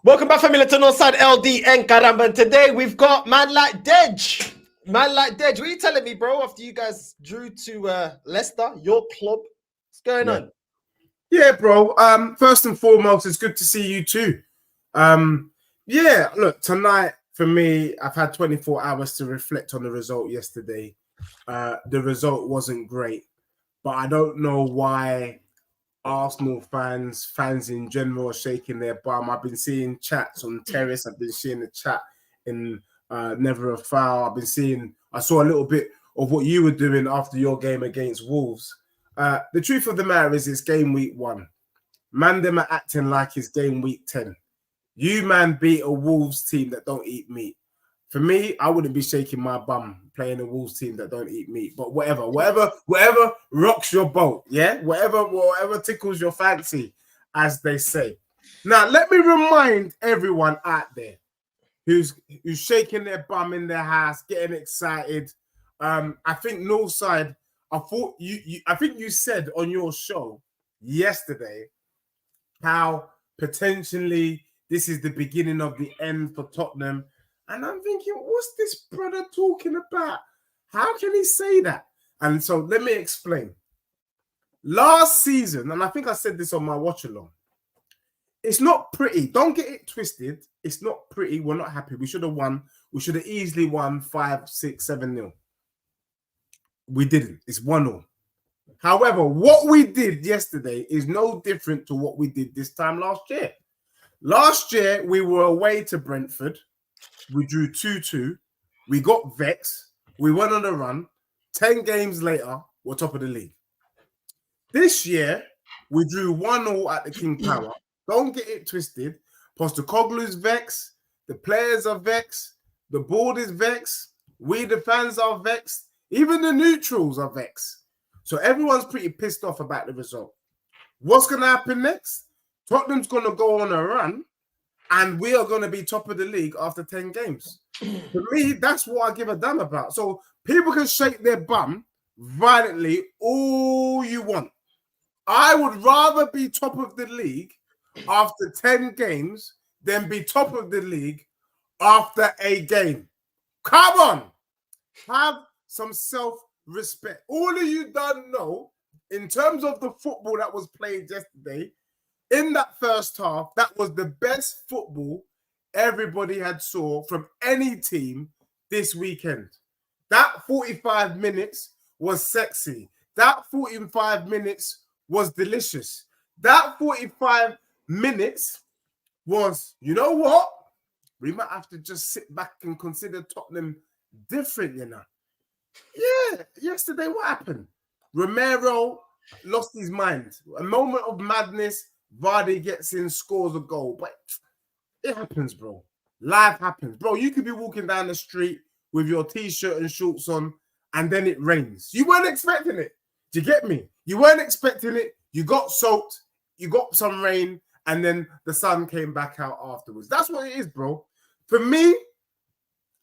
Welcome back, family, to NorthsideLDN, caramba. And today we've got man like Dej. Man like Dej, what are you telling me, bro? After you guys drew to Leicester, your club, what's going on? Yeah, bro. First and foremost, it's good to see you too. Yeah, look, tonight for me, I've had 24 hours to reflect on the result yesterday. The result wasn't great, but I don't know why Arsenal fans in general are shaking their bum. I've been seeing chats on Terrace. I've been seeing the chat in Never a Foul. I saw a little bit of what you were doing after your game against Wolves. The truth of the matter is it's game week 1. Man, them are acting like it's game week 10. You, man, beat a Wolves team that don't eat meat. For me, I wouldn't be shaking my bum playing a Wolves team that don't eat meat. But whatever rocks your boat, yeah? Whatever tickles your fancy, as they say. Now, let me remind everyone out there who's shaking their bum in their house, getting excited. I think Northside, I think you said on your show yesterday how potentially this is the beginning of the end for Tottenham. And I'm thinking, what's this brother talking about? How can he say that? And so let me explain. Last season, and I think I said this on my watch along, it's not pretty. Don't get it twisted. It's not pretty. We're not happy. We should have won. We should have easily won 5, 6, 7-0. We didn't. It's 1-0. However, what we did yesterday is no different to what we did this time last year. Last year, we were away to Brentford. We drew 2-2. We got vexed. We went on a run. 10 games later, we're top of the league. This year, we drew 1-0 at the King Power. Don't get it twisted. Postecoglou's vexed. The players are vexed. The board is vexed. We, the fans, are vexed. Even the neutrals are vexed. So everyone's pretty pissed off about the result. What's going to happen next? Tottenham's going to go on a run, and we are going to be top of the league after 10 games. For me, that's what I give a damn about. So people can shake their bum violently all you want. I would rather be top of the league after 10 games than be top of the league after a game. Come on. Have some self-respect. All of you don't know, in terms of the football that was played yesterday, in that first half, that was the best football everybody had saw from any team this weekend. That 45 minutes was sexy. That 45 minutes was delicious. That 45 minutes was, you know what? We might have to just sit back and consider Tottenham different, you know. Yeah, yesterday, what happened? Romero lost his mind. A moment of madness. Vardy gets in, scores a goal. But it happens, bro. Life happens. Bro, you could be walking down the street with your T-shirt and shorts on, and then it rains. You weren't expecting it. Do you get me? You weren't expecting it. You got soaked. You got some rain, and then the sun came back out afterwards. That's what it is, bro. For me,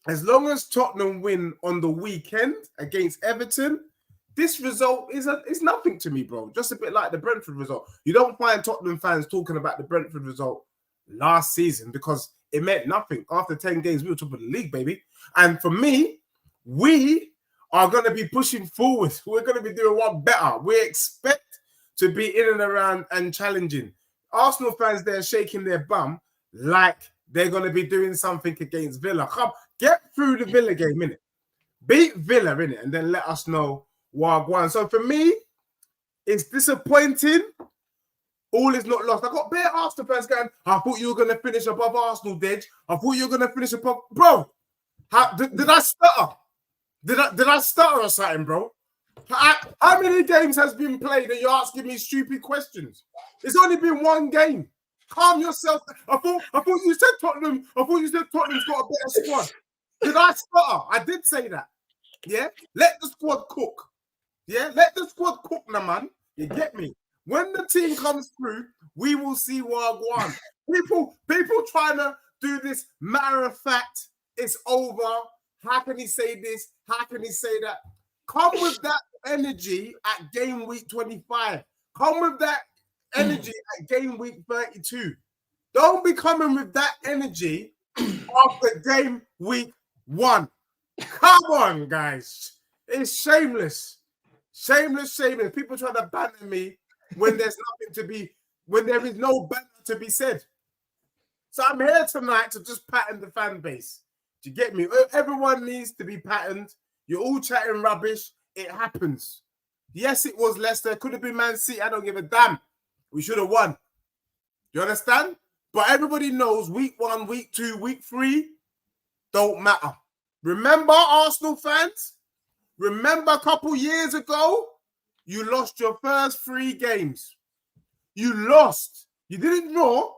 as long as Tottenham win on the weekend against Everton, this result is nothing to me, bro. Just a bit like the Brentford result. You don't find Tottenham fans talking about the Brentford result last season because it meant nothing. After 10 games, we were top of the league, baby. And for me, we are going to be pushing forward. We're going to be doing one better. We expect to be in and around and challenging. Arsenal fans, they're shaking their bum like they're going to be doing something against Villa. Come, get through the Villa game, innit? Beat Villa, innit? And then let us know Wagwan. So for me, it's disappointing. All is not lost. I got bare Arsenal fans going, I thought you were going to finish above Arsenal, Dej. I thought you were going to finish above... Bro, did I stutter? Did I stutter or something, bro? How many games has been played and you're asking me stupid questions? It's only been one game. Calm yourself. I thought you said Tottenham. I thought you said Tottenham's got a better squad. Did I stutter? I did say that. Yeah? Let the squad cook. Yeah? Let the squad cook, now, man. You get me? When the team comes through, we will see Wagwan. People trying to do this matter of fact, it's over. How can he say this? How can he say that? Come with that energy at game week 25. Come with that energy at game week 32. Don't be coming with that energy after game week 1. Come on, guys. It's shameless. Shameless. People trying to banter me when there's nothing to be, when there is no banter to be said. So I'm here tonight to just pattern the fan base. Do you get me? Everyone needs to be patterned. You're all chatting rubbish. It happens. Yes, it was Leicester. Could have been Man City. I don't give a damn. We should have won. You understand? But everybody knows week 1, week 2, week 3 don't matter. Remember, Arsenal fans? Remember a couple years ago? You lost your first 3 games. You lost. You didn't draw.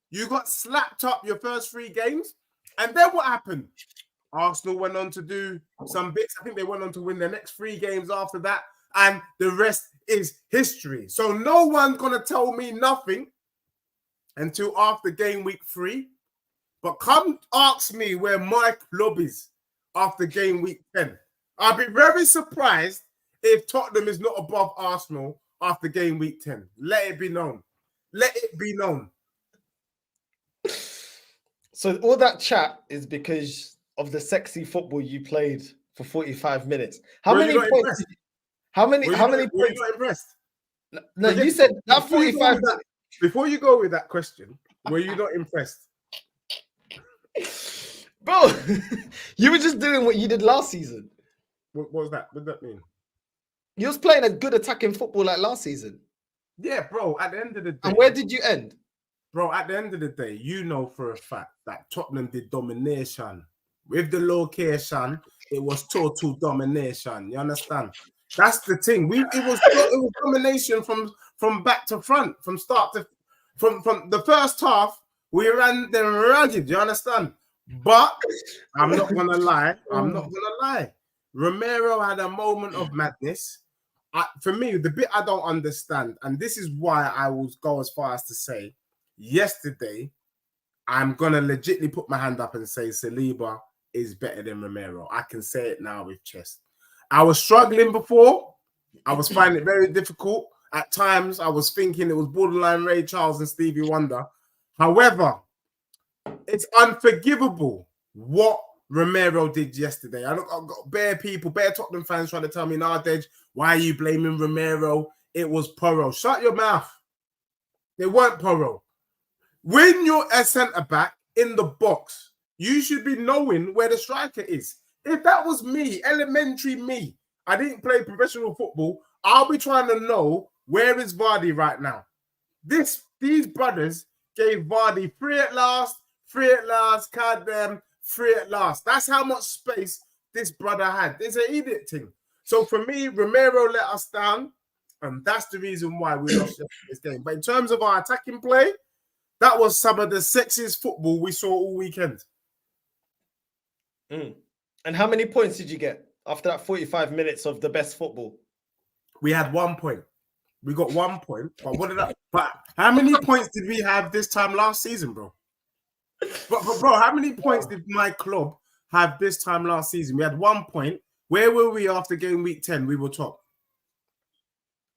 You got slapped up your first 3 games. And then what happened? Arsenal went on to do some bits. I think they went on to win their next 3 games after that. And the rest is history. So no one's going to tell me nothing until after game week 3. But come ask me where my club is after game week 10. I'll be very surprised if Tottenham is not above Arsenal after game week 10. Let it be known. Let it be known. So all that chat is because of the sexy football you played for 45 minutes. How many points? How many points? Were you not impressed? No, you said that 45 minutes. Before you go with that question, were you not impressed? Bro, you were just doing what you did last season. What was that? What did that mean? You was playing a good attacking football like last season. Yeah, bro, at the end of the day. And where did you end? Bro, at the end of the day, you know for a fact that Tottenham did domination. With the location, it was total domination. You understand? That's the thing. It was domination from back to front, from start to from the first half. We ran them rugged. You understand? But I'm not gonna lie. Romero had a moment of madness. For me, the bit I don't understand, and this is why I will go as far as to say, yesterday, I'm gonna legitimately put my hand up and say Saliba is better than Romero. I can say it now with chest. I was struggling before. I was finding it very difficult. At times, I was thinking it was borderline Ray Charles and Stevie Wonder. However, it's unforgivable what Romero did yesterday. I've got bare people, bare Tottenham fans trying to tell me, nah, Dej, why are you blaming Romero? It was Porro. Shut your mouth. They weren't Porro. When you're a centre-back in the box, you should be knowing where the striker is. If that was me, elementary me, I didn't play professional football, I'll be trying to know where is Vardy right now. These brothers gave Vardy free at last, goddamn, free at last. That's how much space this brother had. It's an idiot thing. So for me, Romero let us down, and that's the reason why we lost this game. But in terms of our attacking play, that was some of the sexiest football we saw all weekend. And how many points did you get after that 45 minutes of the best football? We had 1 point. We got 1 point. But how many points did we have this time last season, bro? But bro, how many points did my club have this time last season? We had 1 point. Where were we after game week 10? We were top.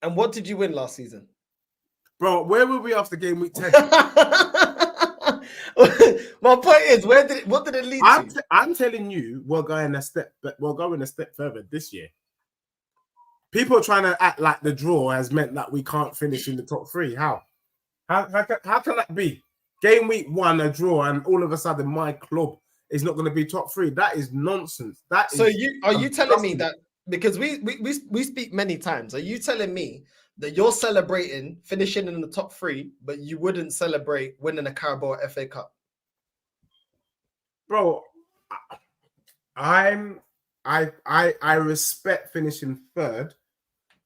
And what did you win last season? Bro, where were we after game week 10? My point is, what did it lead to? I'm telling you, we're going a step further this year. People are trying to act like the draw has meant that we can't finish in the top 3. How can that be? Game week 1, a draw, and all of a sudden my club is not going to be top 3. That is nonsense. Are you telling me that, because we speak many times, are you telling me that you're celebrating finishing in the top 3, but you wouldn't celebrate winning a Carabao FA Cup? Bro, I respect finishing 3rd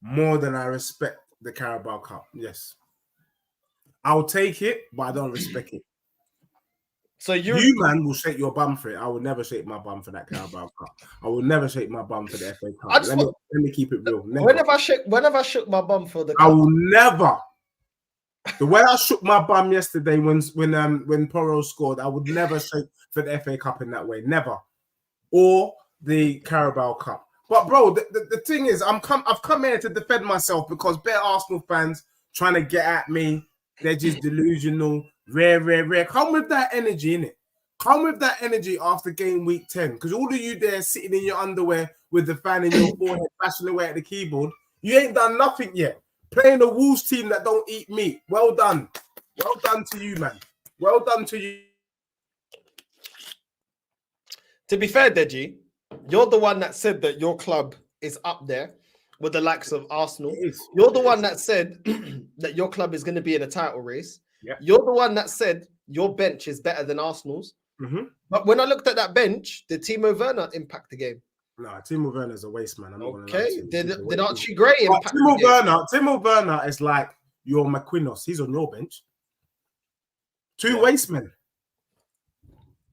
more than I respect the Carabao Cup. Yes. I'll take it, but I don't respect it. So you man will shake your bum for it. I will never shake my bum for that Carabao Cup. I will never shake my bum for the FA Cup. Let me keep it real. Never. Whenever I shook my bum for the cup, I will never. The way I shook my bum yesterday when Porro scored, I would never shake for the FA Cup in that way. Never. Or the Carabao Cup. But bro, the thing is, I've come here to defend myself because bare Arsenal fans trying to get at me. They're just delusional. Rare. Come with that energy, innit? Come with that energy after game week 10. Because all of you there sitting in your underwear with the fan in your forehead, bashing away at the keyboard, you ain't done nothing yet. Playing a Wolves team that don't eat meat. Well done. Well done to you, man. Well done to you. To be fair, Deji, you're the one that said that your club is up there with the likes of Arsenal. You're the one that said that your club is going to be in a title race. Yeah. You're the one that said your bench is better than Arsenal's. Mm-hmm. But when I looked at that bench, did Timo Werner impact the game? No, Timo Werner's a waste, man. I'm not okay. Did Archie Gray impact Timo Werner? Timo Werner is like your McQuinos. He's on your bench. Two waste men.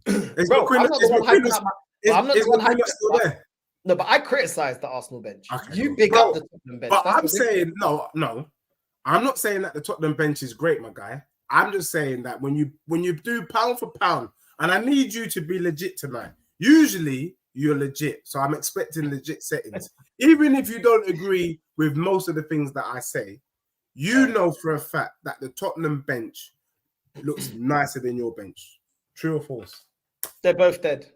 Bro, I'm not the one hyping still there. No, but I criticized the Arsenal bench. Okay, you big up the Tottenham bench. But I'm saying no. I'm not saying that the Tottenham bench is great, my guy. I'm just saying that when you do pound for pound, and I need you to be legit tonight. Usually you're legit, so I'm expecting legit settings. Even if you don't agree with most of the things that I say, you know for a fact that the Tottenham bench looks nicer than your bench. True or false? They're both dead.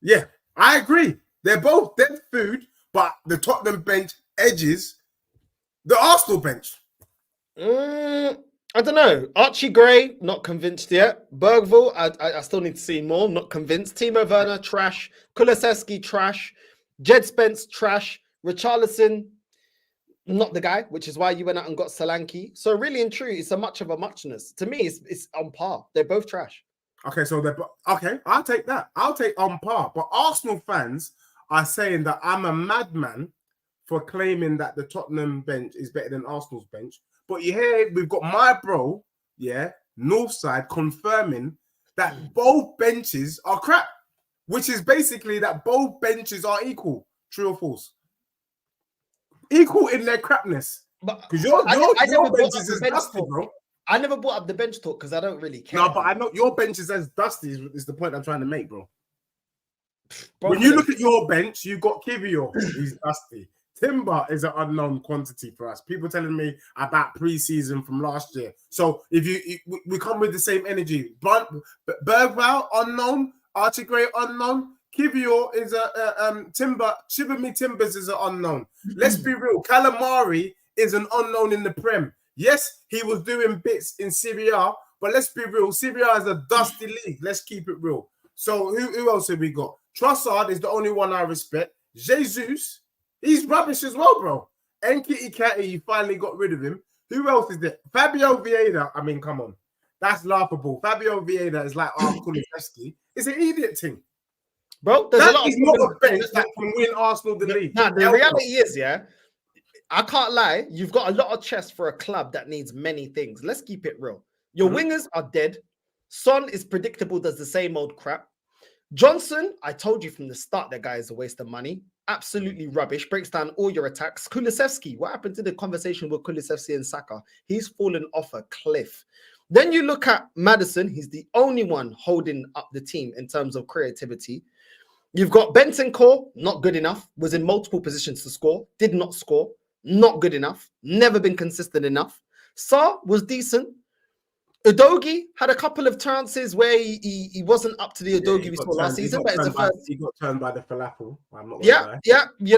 Yeah, I agree. They're both dead food, but the Tottenham bench edges the Arsenal bench. I don't know. Archie Gray, not convinced yet. Bergville, I still need to see more. Not convinced. Timo Werner, trash. Kulusevski, trash. Jed Spence, trash. Richarlison, not the guy, which is why you went out and got Solanke. So really and true, it's a much of a muchness. To me, it's on par. They're both trash. Okay, so I'll take that. I'll take on par. But Arsenal fans are saying that I'm a madman for claiming that the Tottenham bench is better than Arsenal's bench. But you hear, we've got my bro, Northside, confirming that both benches are crap, which is basically that both benches are equal. True or false? Equal in their crapness. Because your bench is as dusty, bro. I never brought up the bench talk because I don't really care. No, but I know your bench is as dusty is the point I'm trying to make, bro. When you look at your bench, you got Kivio, he's dusty. Timber is an unknown quantity for us. People telling me about pre-season from last year. So if we come with the same energy. Bergvall, unknown. Archie Gray, unknown. Kivio is a Timber. Shibumi Timbers is an unknown. Let's be real. Calamari is an unknown in the Prem. Yes, he was doing bits in Serie A, but let's be real. Serie A is a dusty league. Let's keep it real. So who else have we got? Trossard is the only one I respect. Jesus, he's rubbish as well, bro. Nkiti Kati, you finally got rid of him. Who else is there? Fabio Vieira. I mean, come on. That's laughable. Fabio Vieira is like Kulusevski. It's an idiot thing. Bro, there's a lot of not a bench that can win Arsenal the league. Nah, the reality is, I can't lie. You've got a lot of chest for a club that needs many things. Let's keep it real. Your wingers are dead. Son is predictable, does the same old crap. Johnson, I told you from the start that guy is a waste of money. Absolutely rubbish. Breaks down all your attacks. Kulusevski, what happened to the conversation with Kulusevski and Saka? He's fallen off a cliff. Then you look at Maddison. He's the only one holding up the team in terms of creativity. You've got Bentancur, not good enough. Was in multiple positions to score. Did not score. Not good enough. Never been consistent enough. Sarr was decent. Udogie had a couple of chances where he wasn't up to the Udogie we saw last season, but it's the first. He got turned by the falafel. I'm not you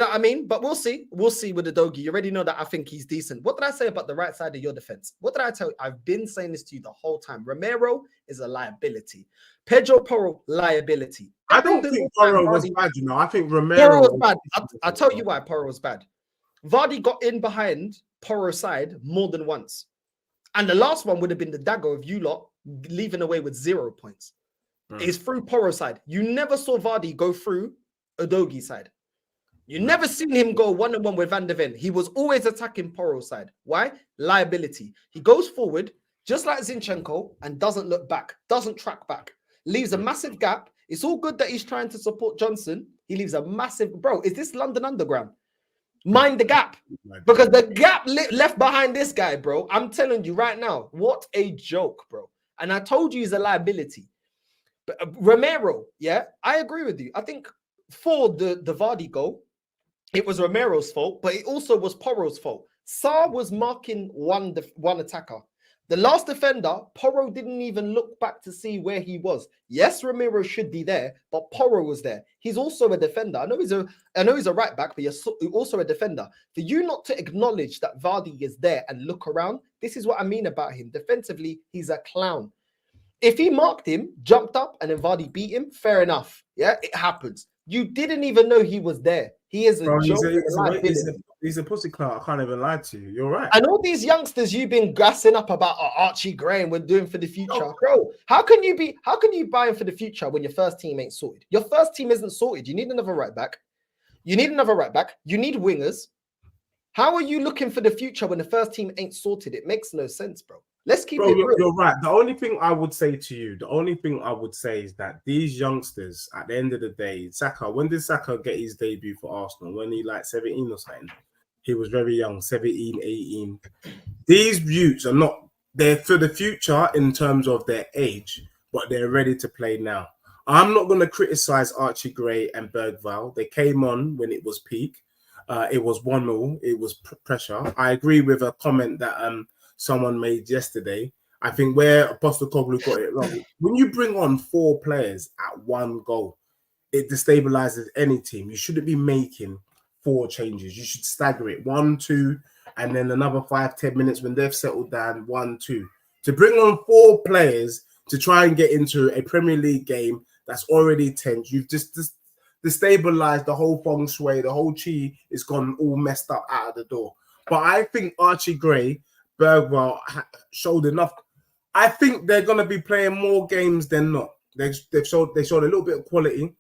know what I mean? But we'll see. We'll see with Udogie. You already know that I think he's decent. What did I say about the right side of your defense? What did I tell you? I've been saying this to you the whole time. Romero is a liability. Pedro Porro, liability. I don't think Porro was bad, you know. I think Romero was bad. I'll tell you why Porro was bad. Vardy got in behind Porro's side more than once. And the last one would have been the dagger of you lot leaving away with 0 points. It's through Porro's side. You never saw Vardy go through Udogie's side. You never seen him go one-on-one with Van de Ven. He was always attacking Porro's side. Why? Liability. He goes forward, just like Zinchenko, and doesn't look back, doesn't track back. Leaves a massive gap. It's all good that he's trying to support Johnson. He leaves a massive... Bro, is this London Underground? Mind the gap, because the gap left behind this guy, bro. I'm telling you right now, what a joke, bro. And I told you he's a liability. But Romero, I agree with you. I think for the Vardy goal, it was Romero's fault, but it also was Porro's fault. Sarr was marking one attacker. The last defender, Porro didn't even look back to see where he was. Yes, Romero should be there, but Porro was there. He's also a defender. I know he's a right back, but he's also a defender. For you not to acknowledge that Vardy is there and look around, this is what I mean about him. Defensively, he's a clown. If he marked him, jumped up, and then Vardy beat him, fair enough. Yeah, it happens. You didn't even know he was there. He is a joke. He's a pussy clown. I can't even lie to you. You're right. And all these youngsters you've been gassing up about Archie Gray and we're doing for the future. Bro, how can you buy him for the future when your first team ain't sorted? Your first team isn't sorted. You need another right back. You need wingers. How are you looking for the future when the first team ain't sorted? It makes no sense, bro. Let's keep it real. You're right. The only thing I would say to you, is that these youngsters, at the end of the day, Saka, when did Saka get his debut for Arsenal? When he like 17 or something? He was very young, 17, 18. These youths are not there for the future in terms of their age, but they're ready to play now. I'm not going to criticize Archie Gray and Bergvall. They came on when it was peak. It was 1-0. It was pressure. I agree with a comment that someone made yesterday. I think where Postecoglou got it wrong. When you bring on 4 players at 1 goal, it destabilizes any team. You shouldn't be making 4 changes. You should stagger it 1, 2, and then another 5-10 minutes when they've settled down 1, 2. To bring on 4 players to try and get into a Premier League game that's already tense, you've just destabilized the whole feng shui. The whole chi is gone all messed up out of the door. But I think Archie Gray, Bergwell showed enough. I think they're going to be playing more games than not. They showed a little bit of quality.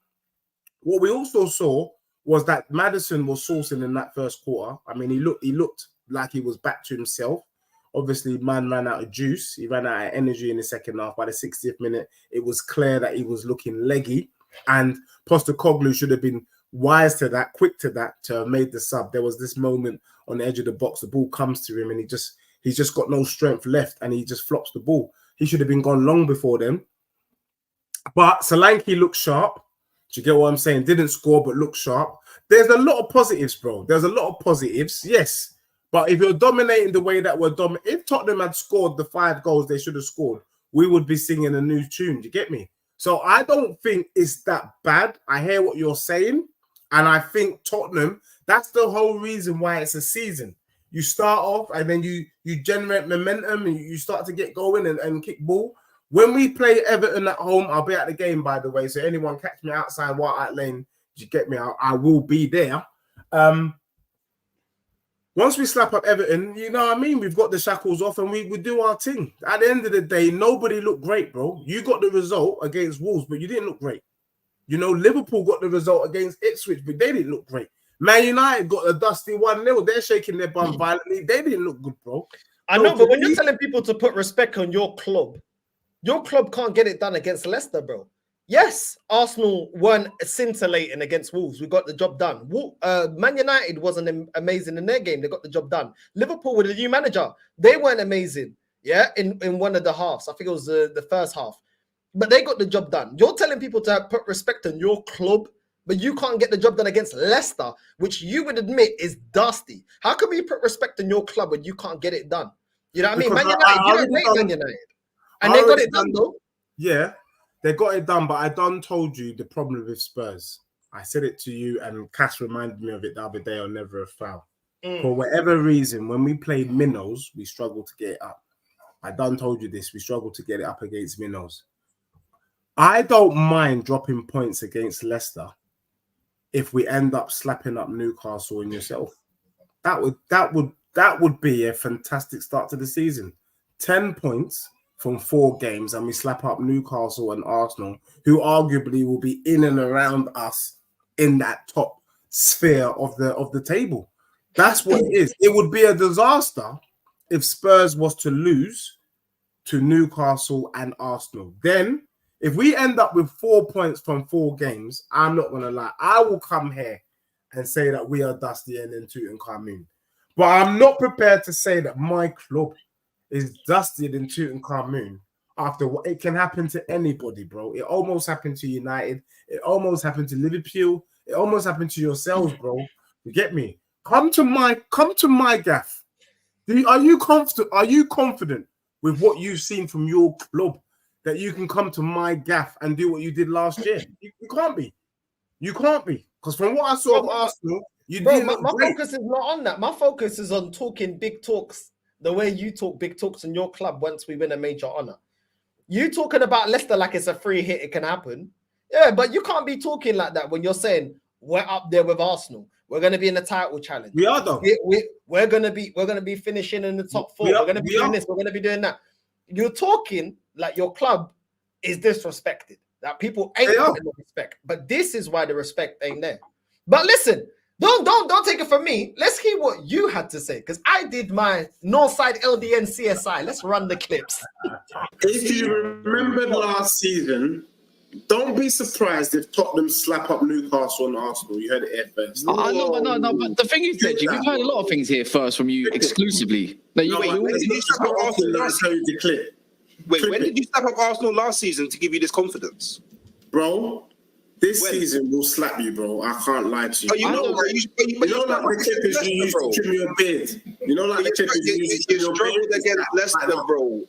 What we also saw was that Maddison was sourcing in that first quarter. I mean, he looked like he was back to himself. Obviously, man ran out of juice. He ran out of energy in the second half. By the 60th minute, it was clear that he was looking leggy. And Postecoglou should have been wise to that, quick to that, to have made the sub. There was this moment on the edge of the box. The ball comes to him and he's just got no strength left and he just flops the ball. He should have been gone long before then. But Solanke looked sharp. Do you get what I'm saying? Didn't score, but looked sharp. There's a lot of positives, bro. There's a lot of positives, yes. But if you're dominating the way that we're dominating, if Tottenham had scored the 5 goals they should have scored, we would be singing a new tune. Do you get me? So I don't think it's that bad. I hear what you're saying. And I think Tottenham, that's the whole reason why it's a season. You start off and then you generate momentum and you start to get going and kick ball. When we play Everton at home, I'll be at the game, by the way. So anyone catch me outside White Hart Lane, you get me? I will be there. Once we slap up Everton, you know what I mean? We've got the shackles off and we do our thing. At the end of the day, nobody looked great, bro. You got the result against Wolves, but you didn't look great. You know, Liverpool got the result against Ipswich, but they didn't look great. Man United got a dusty 1-0. They're shaking their bum violently. They didn't look good, bro. I know, but when you're telling people to put respect on your club can't get it done against Leicester, bro. Yes, Arsenal weren't scintillating against Wolves. We got the job done. Man United wasn't amazing in their game. They got the job done. Liverpool with a new manager, they weren't amazing. Yeah, in one of the halves. I think it was the first half. But they got the job done. You're telling people to put respect on your club, but you can't get the job done against Leicester, which you would admit is dusty. How can we put respect on your club when you can't get it done? You know what I mean? Man United, you don't rate Man United. And they got it done, though. Yeah, they got it done, but I done told you the problem with Spurs. I said it to you, and Cass reminded me of it the other day on Never a Foul. For whatever reason, when we played Minnows, we struggled to get it up. I done told you this. We struggled to get it up against Minnows. I don't mind dropping points against Leicester if we end up slapping up Newcastle and yourself. That would be a fantastic start to the season. 10 points from 4 games, and we slap up Newcastle and Arsenal, who arguably will be in and around us in that top sphere of the table. That's what it is. It would be a disaster if Spurs was to lose to Newcastle and Arsenal. Then, if we end up with 4 points from 4 games, I'm not going to lie. I will come here and say that we are dusty and then Tutankhamun. But I'm not prepared to say that my club is dusted in Tutankhamun after what it can happen to anybody, bro. It almost happened to United. It almost happened to Liverpool. It almost happened to yourselves, bro. You get me? Come to my gaff. Are you confident? with what you've seen from your club that you can come to my gaff and do what you did last year. You can't be. You can't be. Because from what I saw of Arsenal, you did my not great. focus is not on that. My focus is on talking big talks the way you talk big talks in your club once we win a major honour. You talking about Leicester like it's a free hit, it can happen. Yeah, but you can't be talking like that when you're saying we're up there with Arsenal. We're going to be in the title challenge. We are, though. We're going to be finishing in the top four. We're going to be doing this. We're going to be doing that. You're talking like your club is disrespected. That people ain't putting the respect. But this is why the respect ain't there. But listen, don't take it from me. Let's hear what you had to say, because I did my NorthsideLDN CSI. Let's run the clips. If you remember last season, don't be surprised if Tottenham slap up Newcastle and Arsenal. You heard it here first. No, but the thing is, Deji, we've heard a lot of things here first from you exclusively. When did you slap up Arsenal last season to give you this confidence? Bro, this season will slap you, bro. I can't lie to you. You know like the clippers you used to trim your beard. You know like the clippers you used to trim your beard? You struggled against Leicester, bro.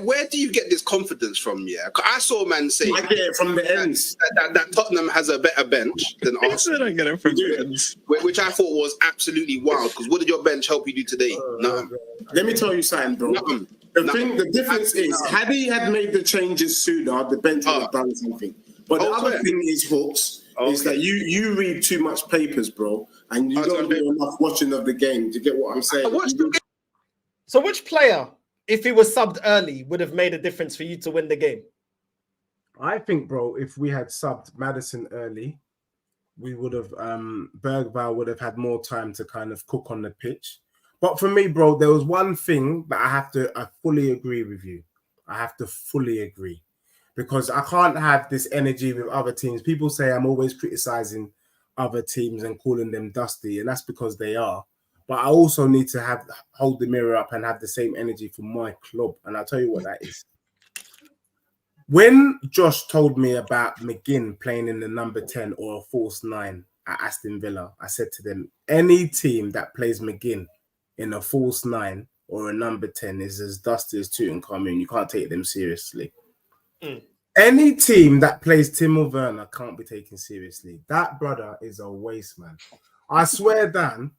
Where do you get this confidence from? Yeah, I saw a man say I get it from the ends that Tottenham has a better bench than Arsenal. I get it from the ends, which I thought was absolutely wild. Because what did your bench help you do today? Nothing. Let me tell you something, bro. The difference is, had he had made the changes sooner, the bench would have done something. But the other thing is, Hooks, is that you read too much papers, bro, and you don't do enough watching of the game to get what I'm saying. So which player, if he was subbed early, would have made a difference for you to win the game? I think, bro, if we had subbed Maddison early, we would have Bergvall would have had more time to kind of cook on the pitch. But for me, bro, there was one thing that I fully agree with you. I have to fully agree. Because I can't have this energy with other teams. People say I'm always criticizing other teams and calling them dusty, and that's because they are. But I also need to hold the mirror up and have the same energy for my club. And I'll tell you what that is. When Josh told me about McGinn playing in the number 10 or a false 9 at Aston Villa, I said to them, any team that plays McGinn in a false 9 or a number 10 is as dusty as Tutankhamun. You can't take them seriously. Any team that plays Timo Werner can't be taken seriously. That brother is a waste man. I swear, Dan,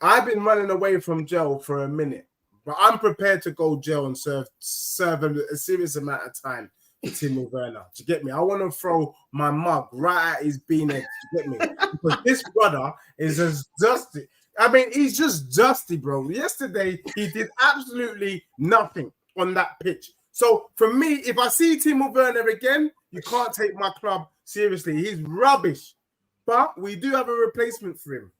I've been running away from jail for a minute, but I'm prepared to go jail and serve him a serious amount of time for Timo Werner. Do you get me? I want to throw my mug right at his beanhead. Do you get me? Because this brother is as dusty. I mean, he's just dusty, bro. Yesterday, he did absolutely nothing on that pitch. So, for me, if I see Timo Werner again, you can't take my club seriously. He's rubbish. But we do have a replacement for him.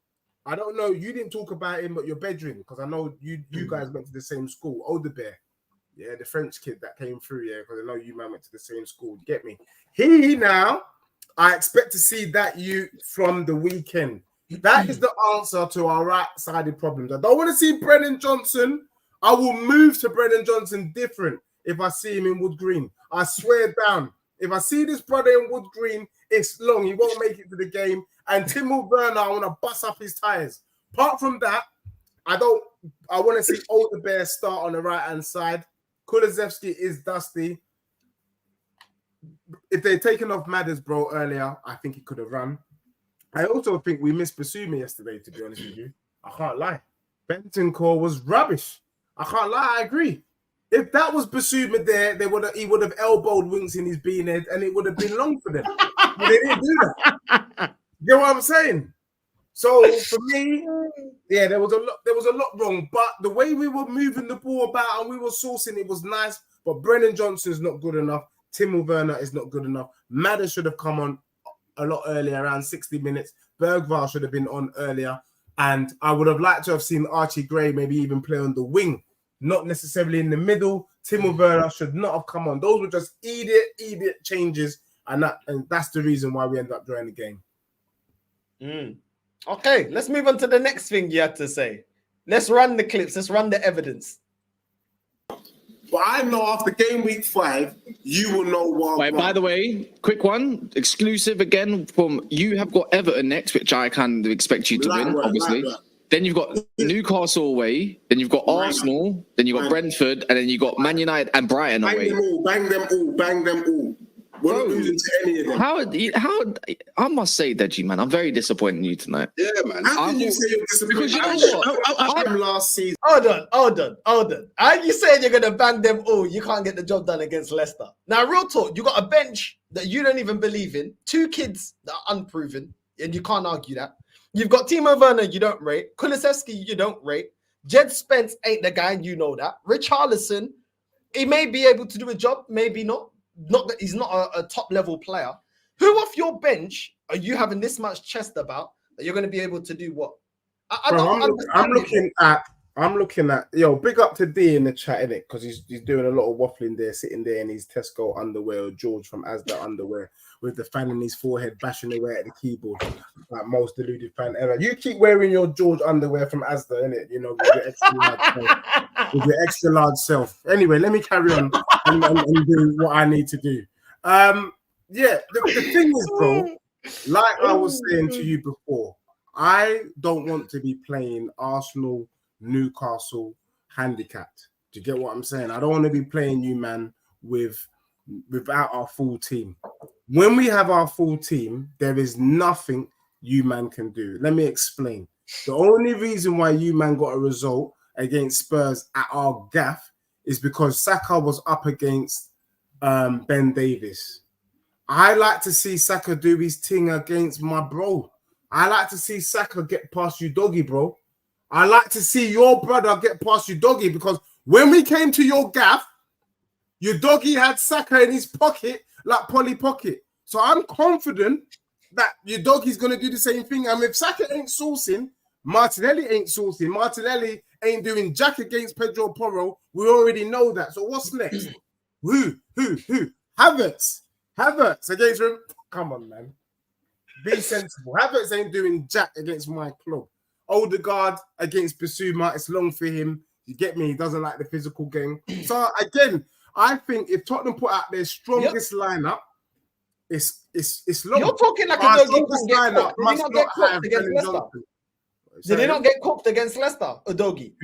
I don't know. You didn't talk about him at your bedroom because I know you guys went to the same school. Odebear. Yeah, the French kid that came through, yeah, because I know you man went to the same school. You get me? I expect to see that you from the weekend. That is the answer to our right-sided problems. I don't want to see Brennan Johnson. I will move to Brennan Johnson different if I see him in Wood Green. I swear down. If I see this brother in Wood Green, it's long. He won't make it to the game. And Timo Werner, I want to bust up his tires. Apart from that, I want to see Odebear start on the right-hand side. Kulusevski is dusty. If they'd taken off Madders, bro, earlier, I think he could have run. I also think we missed Basuma yesterday, to be honest with you. I can't lie. Bentancur was rubbish. I can't lie, I agree. If that was Basuma there, he would have elbowed Winks in his beanhead and it would have been long for them. But they didn't do that. You know what I'm saying? So for me, yeah, there was a lot wrong. But the way we were moving the ball about and we were sourcing, it was nice. But Brennan Johnson's not good enough. Timo Werner is not good enough. Madder should have come on a lot earlier, around 60 minutes. Bergvall should have been on earlier. And I would have liked to have seen Archie Gray maybe even play on the wing, not necessarily in the middle. Timo Werner should not have come on. Those were just idiot changes. And that's the reason why we ended up drawing the game. Okay, let's move on to the next thing you had to say. Let's run the clips. Let's run the evidence. But I know after game week 5, you will know what. Wait, by the way, quick one, exclusive again from you have got Everton next, which I kind of expect you to win, obviously. Then you've got Newcastle away. Then you've got Arsenal. Then you've got Brentford. And then you've got Man United and Brighton away. Bang them all. We're not losing to any of them. How? I must say, Deji, man, I'm very disappointed in you tonight. Yeah, man. How can you say you're disappointed? Because you know what? From last season. Hold on. How you saying you're gonna bang them all? You can't get the job done against Leicester. Now, real talk, you got a bench that you don't even believe in, 2 kids that are unproven, and you can't argue that. You've got Timo Werner, you don't rate. Kulusevski, you don't rate. Jed Spence ain't the guy, you know that. Richarlison, he may be able to do a job, maybe not. Not that he's not a top level player. Who off your bench are you having this much chest about that you're going to be able to do what? I'm looking at yo. Big up to D in the chat, innit? Because he's doing a lot of waffling there, sitting there in his Tesco underwear or George from Asda underwear with the fan in his forehead, bashing away at the keyboard like most deluded fan ever. You keep wearing your George underwear from Asda, innit? You know, with your extra large self. Anyway, let me carry on and do what I need to do. Yeah, the thing is, bro, like I was saying to you before, I don't want to be playing Arsenal, Newcastle handicapped. Do you get what I'm saying? I don't want to be playing you, man, without our full team. When we have our full team, there is nothing you, man, can do. Let me explain. The only reason why you, man, got a result against Spurs at our gaff is because Saka was up against Ben Davies. I like to see Saka do his thing against my bro. I like to see Saka get past you, doggy, bro. I like to see your brother get past you, doggy, because when we came to your gaff, your doggy had Saka in his pocket like Polly Pocket. So I'm confident that your doggy's going to do the same thing. And if Saka ain't sourcing, Martinelli ain't sourcing. Martinelli ain't doing jack against Pedro Porro. We already know that. So what's next? Who? Havertz against him. Come on, man. Be sensible. Havertz ain't doing jack against my club. Odegaard against Bissouma. It's long for him. You get me? He doesn't like the physical game. So again, I think if Tottenham put out their strongest lineup, it's long. You're talking like a doggy lineup. Did he not get cooked against Leicester? Did he not get cooked against Leicester? A doggy.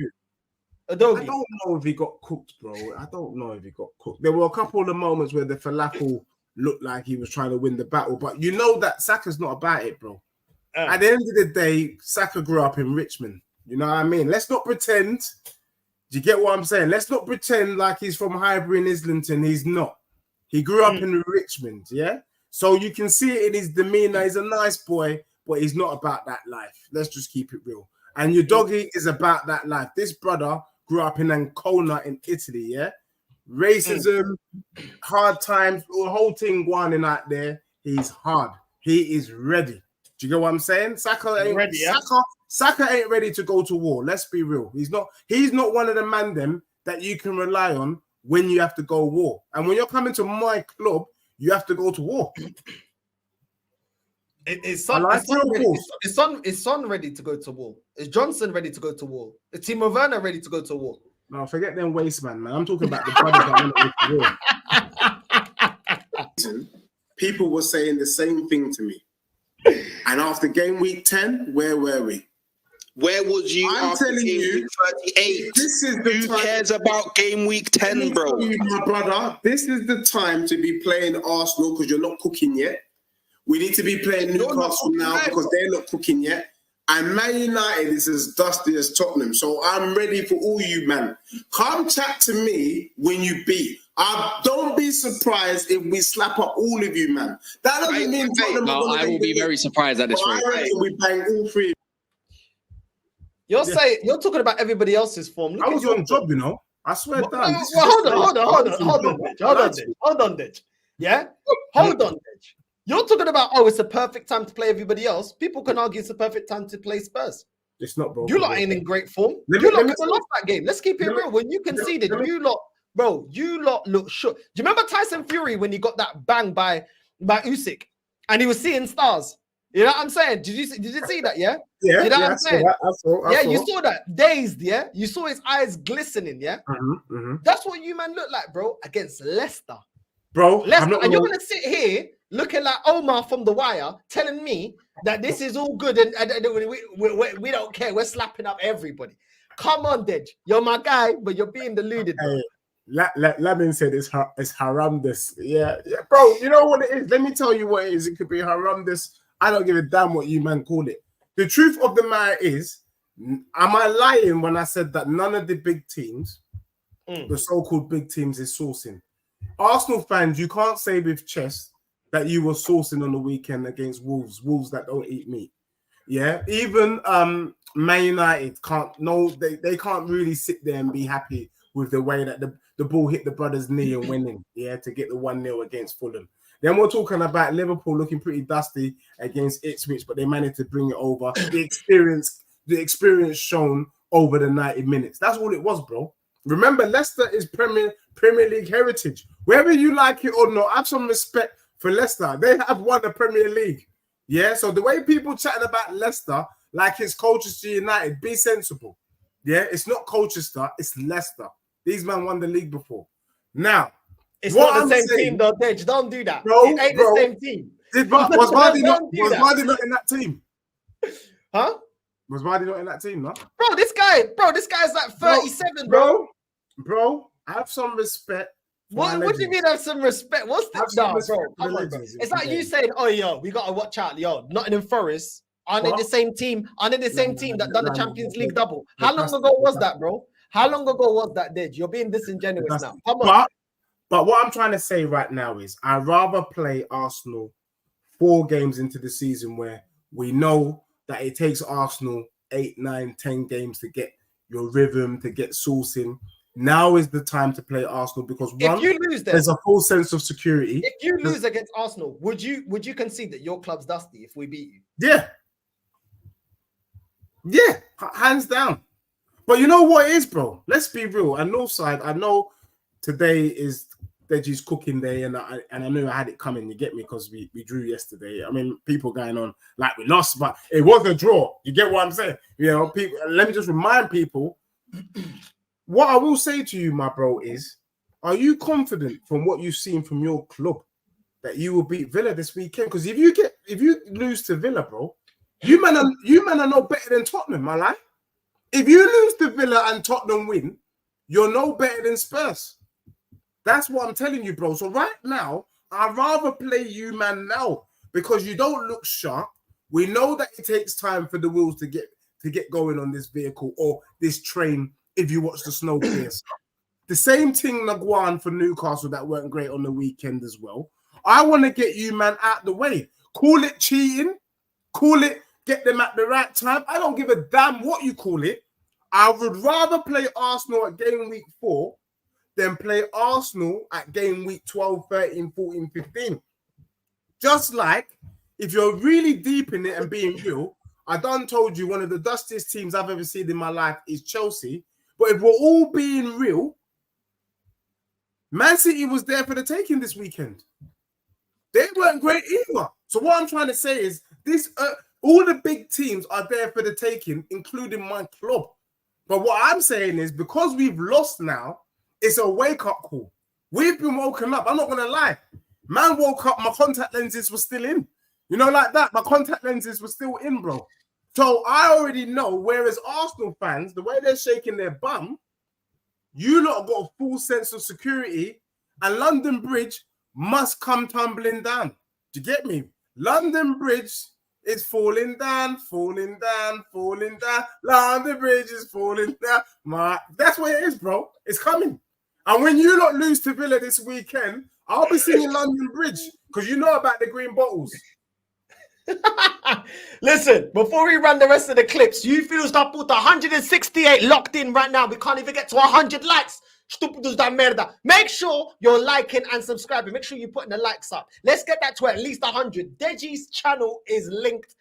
I don't know if he got cooked, bro. I don't know if he got cooked. There were a couple of the moments where the falafel looked like he was trying to win the battle, but you know that Saka's not about it, bro. At the end of the day, Saka grew up in Richmond. You know what I mean? Let's not pretend. Do you get what I'm saying? Let's not pretend like he's from Highbury and Islington. He's not. He grew up in Richmond, yeah? So you can see it in his demeanor. He's a nice boy, but he's not about that life. Let's just keep it real. And your doggy is about that life. This brother grew up in Ancona in Italy, yeah? Racism, hard times, the whole thing going on out there. He's hard. He is ready. Do you get what I'm saying? Saka ain't ready. Yeah? Saka ain't ready to go to war. Let's be real. He's not one of the man them that you can rely on when you have to go war. And when you're coming to my club, you have to go to war. Is Son ready to go to war? Is Johnson ready to go to war? Is Timo Werner ready to go to war? No, forget them waste man. I'm talking about the brothers that want to go to war. People were saying the same thing to me. And after game week 10, where were we? Where was you? I'm telling you, 38. This is the Who cares about game week 10, bro? My brother, this is the time to be playing Arsenal because you're not cooking yet. We need to be playing Newcastle now because they're not cooking yet. And Man United is as dusty as Tottenham. So I'm ready for all you, man. Come chat to me when you beat. Don't be surprised if we slap up all of you, man. That doesn't mean Tottenham. No, I will be very surprised at this rate. We bang all three. You're saying you're talking about everybody else's form. I was on job, you know. I swear down. Hold on, Ditch. Yeah? Hold on, Ditch. You're talking about, it's a perfect time to play everybody else. People can argue it's a perfect time to play Spurs. It's not, bro. You lot ain't in great form. You lot could have lost that game. Let's keep it real. When you conceded, you lot look shook. Do you remember Tyson Fury when he got that bang by Usyk and he was seeing stars? You know what I'm saying? Did you see that? Yeah. Yeah. You know what I'm saying? I saw. You saw that dazed. Yeah. You saw his eyes glistening. Yeah. That's what you man look like, bro, against Leicester. Bro, Leicester, and you're gonna sit here looking like Omar from The Wire, telling me that this is all good and we don't care. We're slapping up everybody. Come on, Dej. You're my guy, but you're being deluded. Hey, Lamin said it's horrendous. Yeah, bro. You know what it is? Let me tell you what it is. It could be horrendous. I don't give a damn what you man call it. The truth of the matter is, am I lying when I said that none of the big teams, the so-called big teams, is sourcing? Arsenal fans, you can't say with chest that you were sourcing on the weekend against Wolves that don't eat meat. Yeah, even Man United can't. No, they can't really sit there and be happy with the way that the ball hit the brother's knee and winning. Yeah, to get the 1-0 against Fulham. Then we're talking about Liverpool looking pretty dusty against Ipswich, but they managed to bring it over. The experience shown over the 90 minutes. That's all it was, bro. Remember, Leicester is Premier League heritage. Whether you like it or not, have some respect for Leicester. They have won the Premier League. Yeah, so the way people chatting about Leicester like it's Colchester United, be sensible. Yeah, it's not Colchester, it's Leicester. These men won the league before. Now, it's not the same team, though, Dej. Don't do that. Bro, it ain't the same team. Was Vardy not in that team? Huh? Was Vardy not in that team, no? Bro, this guy's like 37, bro. Bro, have some respect. What do you mean have some respect? What's this? No, bro. Come on, bro. It's like you saying, oh, yo, we got to watch out. Yo, Nottingham Forest, aren't they the same team? Aren't they the same team that done the Champions League double? How long ago was that, bro? How long ago was that, Dej? You're being disingenuous now. Come on. But what I'm trying to say right now is I'd rather play Arsenal 4 games into the season where we know that it takes Arsenal 8, 9, 10 games to get your rhythm, to get sourcing. Now is the time to play Arsenal because if you lose, there's a full sense of security. If you lose against Arsenal, would you concede that your club's dusty if we beat you? Yeah, hands down. But you know what it is, bro? Let's be real. And Northside, I know today is Deji's cooking day, and I knew I had it coming. You get me? Because we drew yesterday. I mean, people going on like we lost, but it was a draw. You get what I'm saying? You know, people. Let me just remind people. What I will say to you, my bro, is: are you confident from what you've seen from your club that you will beat Villa this weekend? Because if you lose to Villa, bro, you man are no better than Tottenham, my life. If you lose to Villa and Tottenham win, you're no better than Spurs. That's what I'm telling you, bro. So right now, I'd rather play you, man, now because you don't look sharp. We know that it takes time for the wheels to get going on this vehicle or this train. If you watch the snow clears, the same thing Naguan for Newcastle that weren't great on the weekend as well. I want to get you, man, out the way. Call it cheating. Call it get them at the right time. I don't give a damn what you call it. I would rather play Arsenal at game week 4 than play Arsenal at game week 12, 13, 14, 15. Just like if you're really deep in it and being real, I done told you one of the dustiest teams I've ever seen in my life is Chelsea. But if we're all being real, Man City was there for the taking this weekend. They weren't great either. So what I'm trying to say is this: all the big teams are there for the taking, including my club. But what I'm saying is because we've lost now, it's a wake-up call. We've been woken up. I'm not going to lie. Man woke up, my contact lenses were still in. You know, like that. My contact lenses were still in, bro. So I already know, whereas Arsenal fans, the way they're shaking their bum, you lot got a full sense of security, and London Bridge must come tumbling down. Do you get me? London Bridge is falling down, falling down, falling down. London Bridge is falling down. That's what it is, bro. It's coming. And when you lot lose to Villa this weekend, I'll be singing London Bridge because you know about the green bottles. Listen, before we run the rest of the clips, you feel stop put 168 locked in right now. We can't even get to 100 likes. Estúpidos da merda. Make sure you're liking and subscribing. Make sure you're putting the likes up. Let's get that to at least 100. Deji's channel is linked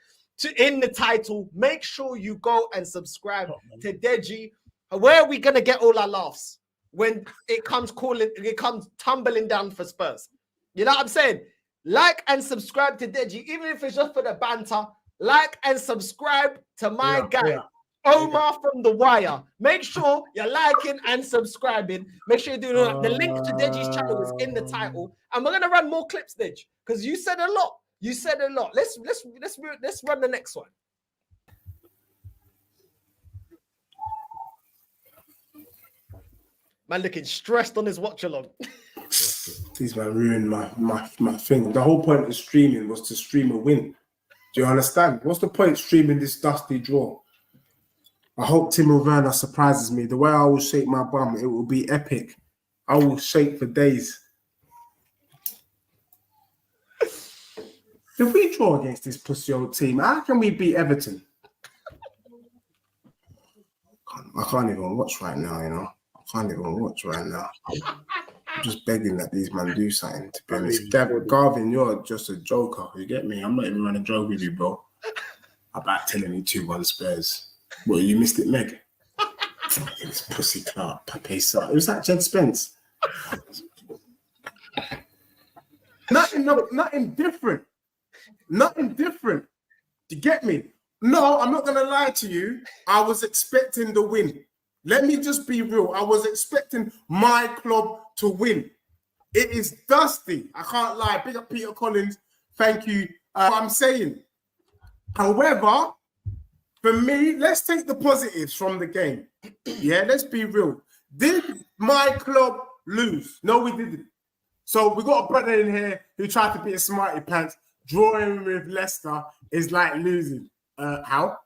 in the title. Make sure you go and subscribe to Deji. Where are we gonna get all our laughs when it comes tumbling down for Spurs? You know what I'm saying? Like and subscribe to Deji, even if it's just for the banter. Like and subscribe to my guy, Omar from The Wire. Make sure you're liking and subscribing. Make sure you're doing that. The link to Deji's channel is in the title. And we're going to run more clips, Dej, because you said a lot. You said a lot. Let's run the next one. Man looking stressed on his watch along. Please, man, ruined my thing. The whole point of streaming was to stream a win. Do you understand? What's the point of streaming this dusty draw? I hope Timo Werner surprises me. The way I will shake my bum, it will be epic. I will shake for days. If we draw against this pussy old team, how can we beat Everton? I can't even watch right now, you know. I can't even watch right now. I'm just begging that these men do something, to be honest. Garvin, you're just a joker. You get me? I'm not even running a joke with you, bro. About telling me 2-1 Spurs. Well, you missed it, Meg. It was pussy Clark, Papesa. It was that Jed Spence. Nothing different. Nothing different. Do you get me? No, I'm not going to lie to you. I was expecting the win. Let me just be real. I was expecting my club to win. It is dusty. I can't lie. Big up Peter Collins. Thank you. I'm saying. However, for me, let's take the positives from the game. Yeah, let's be real. Did my club lose? No, we didn't. So we got a brother in here who tried to be a smarty pants. Drawing with Leicester is like losing. How?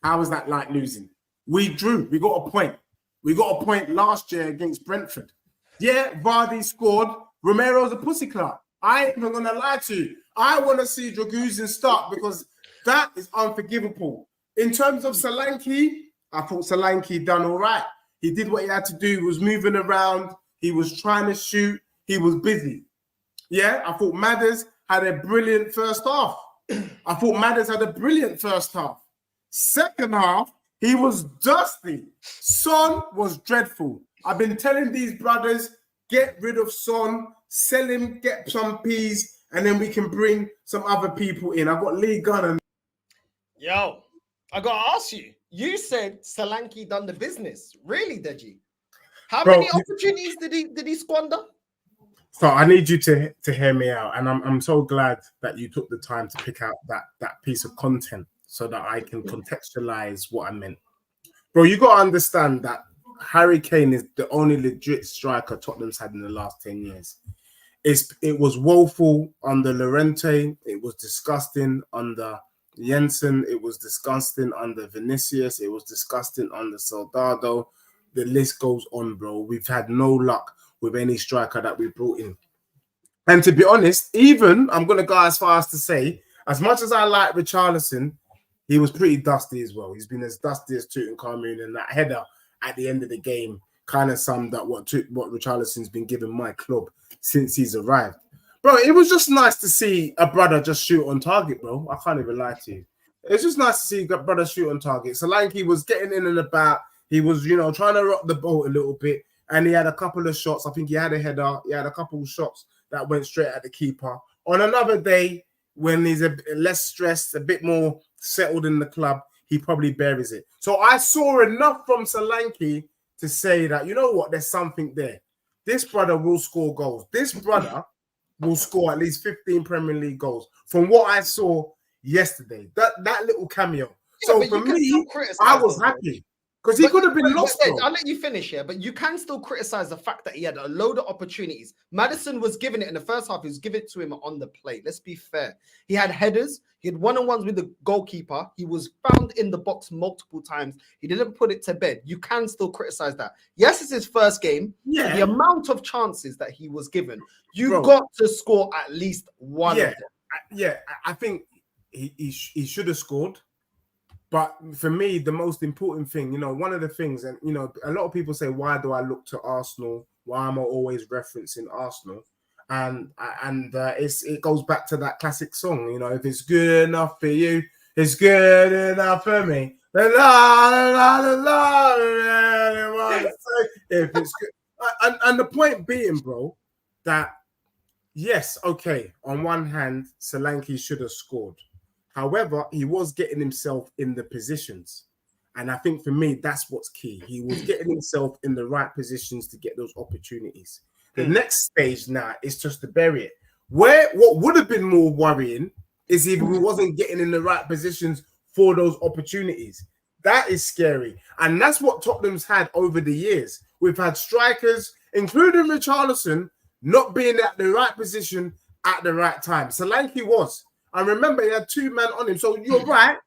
How is that like losing? We drew. We got a point. We got a point last year against Brentford. Yeah, Vardy scored. Romero's a pussy clout. I ain't even going to lie to you. I want to see Dragusin start because that is unforgivable. In terms of Solanke, I thought Solanke done all right. He did what he had to do. He was moving around. He was trying to shoot. He was busy. Yeah, I thought Maddison had a brilliant first half. Second half, he was dusty. Son was dreadful. I've been telling these brothers, get rid of Son, sell him, get some peas, and then we can bring some other people in. I've got Lee Gunn. Yo, I got to ask you. You said Solanke done the business. Really, did you? How many opportunities did he squander? So I need you to hear me out, and I'm so glad that you took the time to pick out that piece of content so that I can contextualize what I meant. Bro, you got to understand that Harry Kane is the only legit striker Tottenham's had in the last 10 years. It was woeful under Llorente. It was disgusting under Jensen. It was disgusting under Vinicius. It was disgusting under Soldado. The list goes on, bro. We've had no luck with any striker that we brought in. And to be honest, even, I'm going to go as far as to say, as much as I like Richarlison, he was pretty dusty as well. He's been as dusty as Tutankhamun, and that header at the end of the game kind of summed up what Richarlison's been giving my club since he's arrived. Bro, it was just nice to see a brother just shoot on target, bro. I can't even lie to you. It's just nice to see a brother shoot on target. Solanke was getting in and about. He was, trying to rock the boat a little bit. And he had a couple of shots. I think he had a header. He had a couple of shots that went straight at the keeper. On another day, when he's a bit less stressed, a bit more settled in the club, he probably buries it. So I saw enough from Solanke to say that, you know what, there's something there. This brother will score goals. This brother will score at least 15 Premier League goals. From what I saw yesterday, that little cameo. Yeah, so for me, I was happy. Because he could have been lost. I'll let you finish here, but you can still criticize the fact that he had a load of opportunities. Maddison was given it in the first half. He was given it to him on the plate. Let's be fair. He had headers. He had one-on-ones with the goalkeeper. He was found in the box multiple times. He didn't put it to bed. You can still criticize that. Yes, it's his first game. Yeah. The amount of chances that he was given, you got to score at least one of them. Yeah, I think he should have scored. But for me, the most important thing, one of the things, and, a lot of people say, why do I look to Arsenal? Why am I always referencing Arsenal? And it goes back to that classic song, if it's good enough for you, it's good enough for me. If it's good. And the point being, bro, that, yes, okay, on one hand, Solanke should have scored. However, he was getting himself in the positions. And I think for me, that's what's key. He was getting himself in the right positions to get those opportunities. The next stage now is just to bury it. What would have been more worrying is if we wasn't getting in the right positions for those opportunities. That is scary. And that's what Tottenham's had over the years. We've had strikers, including Richarlison, not being at the right position at the right time. Solanke was. And remember, he had 2 men on him. So you're right.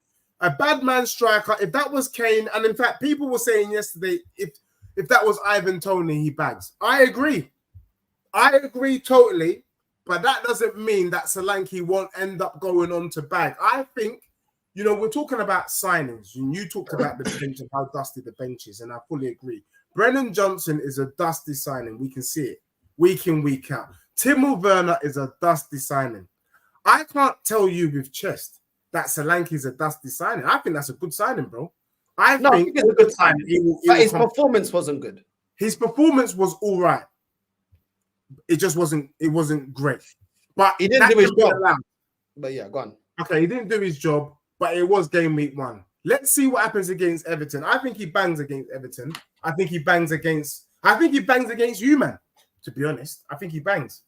A bad man striker, if that was Kane, and in fact, people were saying yesterday, if that was Ivan Toney, he bags. I agree. I agree totally. But that doesn't mean that Solanke won't end up going on to bag. I think, we're talking about signings. And you talked about the bench and how dusty the bench is, and I fully agree. Brennan Johnson is a dusty signing. We can see it week in, week out. Timo Werner is a dusty signing. I can't tell you with chest that Solanke is a dusty signing. I think that's a good signing, bro. I think it's a good signing. But his performance wasn't good. His performance was all right. It just wasn't. It wasn't great. But he didn't do his job. But yeah, go on. Okay, he didn't do his job, but it was game week 1. Let's see what happens against Everton. I think he bangs against Everton. I think he bangs against you, man. To be honest, I think he bangs.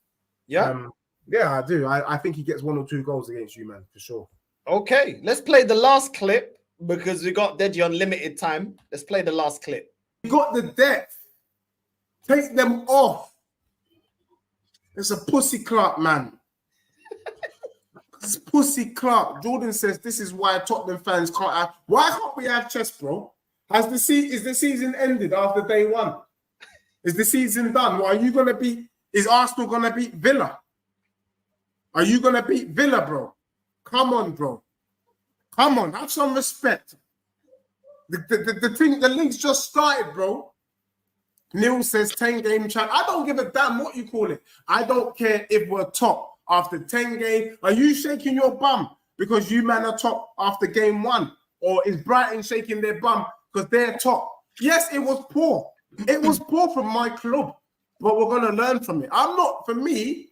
Yeah. Yeah, I do. I think he gets 1 or 2 goals against you, man, for sure. Okay, let's play the last clip because we got Deji on limited time. Let's play the last clip. You got the depth. Take them off. It's a pussy Clark, man. It's pussy Clark. Jordan says this is why Tottenham fans can't have. Why can't we have chess, bro? Is the season ended after day 1? Is the season done? What are you gonna be? Is Arsenal gonna beat Villa? Are you gonna beat Villa, bro? Come on, bro. Come on, have some respect. The league's just started, bro. Neil says 10-game champ. I don't give a damn what you call it. I don't care if we're top after 10 games. Are you shaking your bum because you man are top after game 1? Or is Brighton shaking their bum because they're top? Yes, it was poor. It was poor from my club, but we're going to learn from it. For me.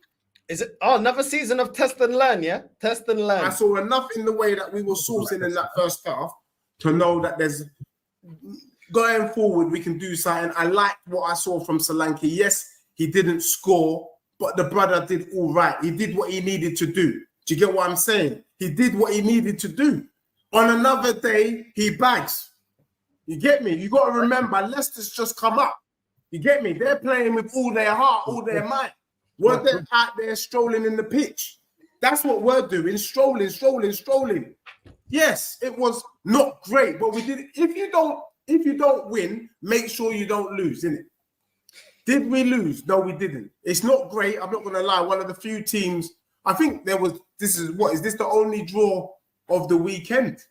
Is it another season of test and learn, yeah? Test and learn. I saw enough in the way that we were sourcing in that first half to know that there's going forward, we can do something. I liked what I saw from Solanke. Yes, he didn't score, but the brother did all right. He did what he needed to do. Do you get what I'm saying? He did what he needed to do. On another day, he bags. You get me? You got to remember, Leicester's just come up. You get me? They're playing with all their heart, all their might. We're out there strolling in the pitch. That's what we're doing, strolling. Yes, it was not great, but we did it. If you don't win, make sure you don't lose, innit? Did we lose? No, we didn't. It's not great. I'm not going to lie. One of the few teams, I think is this the only draw of the weekend?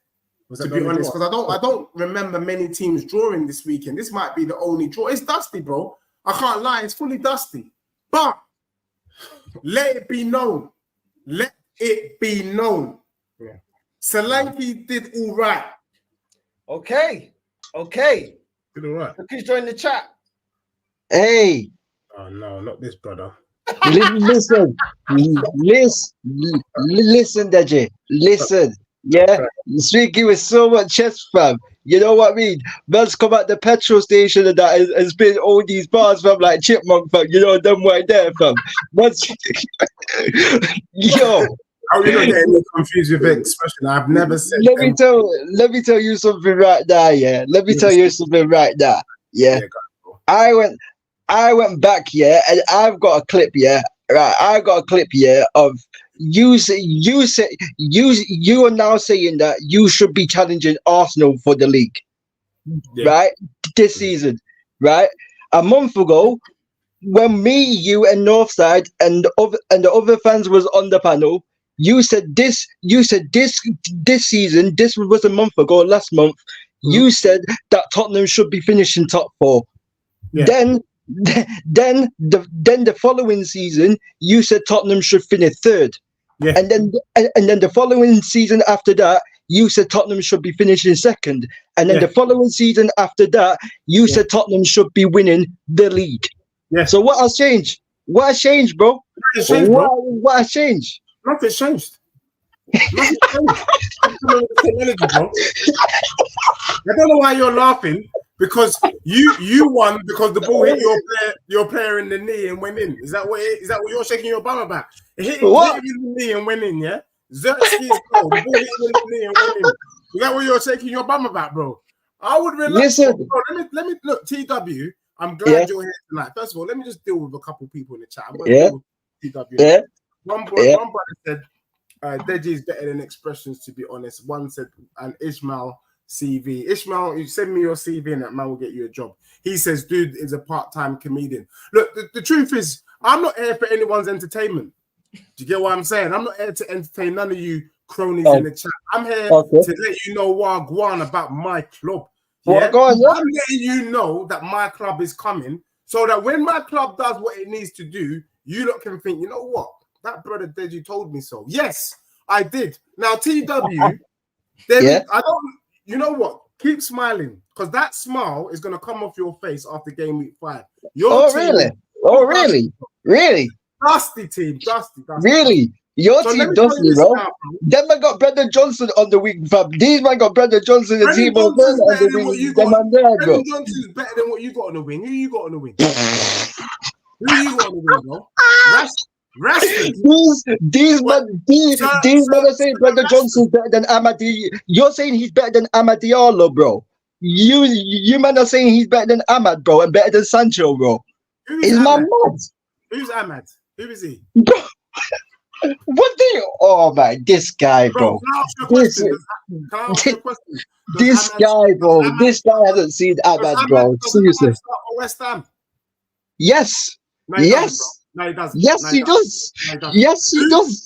To be honest, because I don't remember many teams drawing this weekend. This might be the only draw. It's dusty, bro. I can't lie. It's fully dusty. But let it be known. Let it be known. Yeah. Solanke did all right. Okay. Did all right. Please join the chat. Hey. Oh no, not this brother. Listen, Deji. Listen. Yeah, speaking with so much chest, fam. You know what I mean? Man's come at the petrol station and that and spit all these bars, fam, like Chipmunk, fam. You know them right there, fam. Yo. How are you not getting confused with the expression? I've never said. Let me tell you something right now. Yeah, let me tell you something right now. Yeah, I went back. Yeah, and I've got a clip. Yeah, right. I got a clip. Yeah, of you are now saying that you should be challenging Arsenal for the league, right? This season, right? A month ago, when me, you, and Northside and the other fans was on the panel. You said this season, this was a month ago, last month, you said that Tottenham should be finishing top 4. Yeah. Then the following season, you said Tottenham should finish 3rd. Yeah. And then the following season after that, you said Tottenham should be finishing 2nd. And then the following season after that, you said Tottenham should be winning the league. Yeah. So what has changed? What has changed, bro? What has changed? Nothing's changed. Nothing's changed. I don't know why you're laughing, because you won because the ball hit your player in the knee and went in. Is that what you're shaking your bum about? Hit him in the knee and went in, yeah? Xerxes goal, the ball hit him in the knee and went in. Is that what you're shaking your bum about, bro? I would relax. Listen. Bro, let me look, TW. I'm glad you're here tonight. First of all, let me just deal with a couple people in the chat. I'm going to deal with TW. Yeah. One brother said, Deji is better than Expressions, to be honest. One said, and Ishmael CV. Ishmael, you send me your CV and that man will get you a job. He says, dude is a part-time comedian. Look, the truth is, I'm not here for anyone's entertainment. Do you get what I'm saying? I'm not here to entertain none of you cronies in the chat. I'm here to let you know what I want about my club. Yeah? I'm letting you know that my club is coming so that when my club does what it needs to do, you lot can think, you know what? That brother Deji told me so. Yes, I did. Now, TW, I don't, you know what? Keep smiling because that smile is going to come off your face after game week 5. Really? Oh, really? Really? Dusty team, dusty. Really? Your team dusty, bro. Them man got Brendan Johnson on the week, fam. These man got Brendan Johnson and team on the wing. Brendan Johnson's better than what you got on the wing. Who you got on the wing? Who you got on the wing, bro? Rashford. These men are saying Brendan Johnson's better than Amadi. You're saying he's better than Amadiallo, bro. You man are saying he's better than Ahmad, bro, and better than Sancho, bro. Is my mad? Who's Ahmad? Who is he? Bro, what do you? Oh man, this guy, bro. This guy, bro. This guy hasn't seen Ahmad, bro. Seriously. West Ham. Yes. No, he doesn't. Yes, he does. Yes, he does.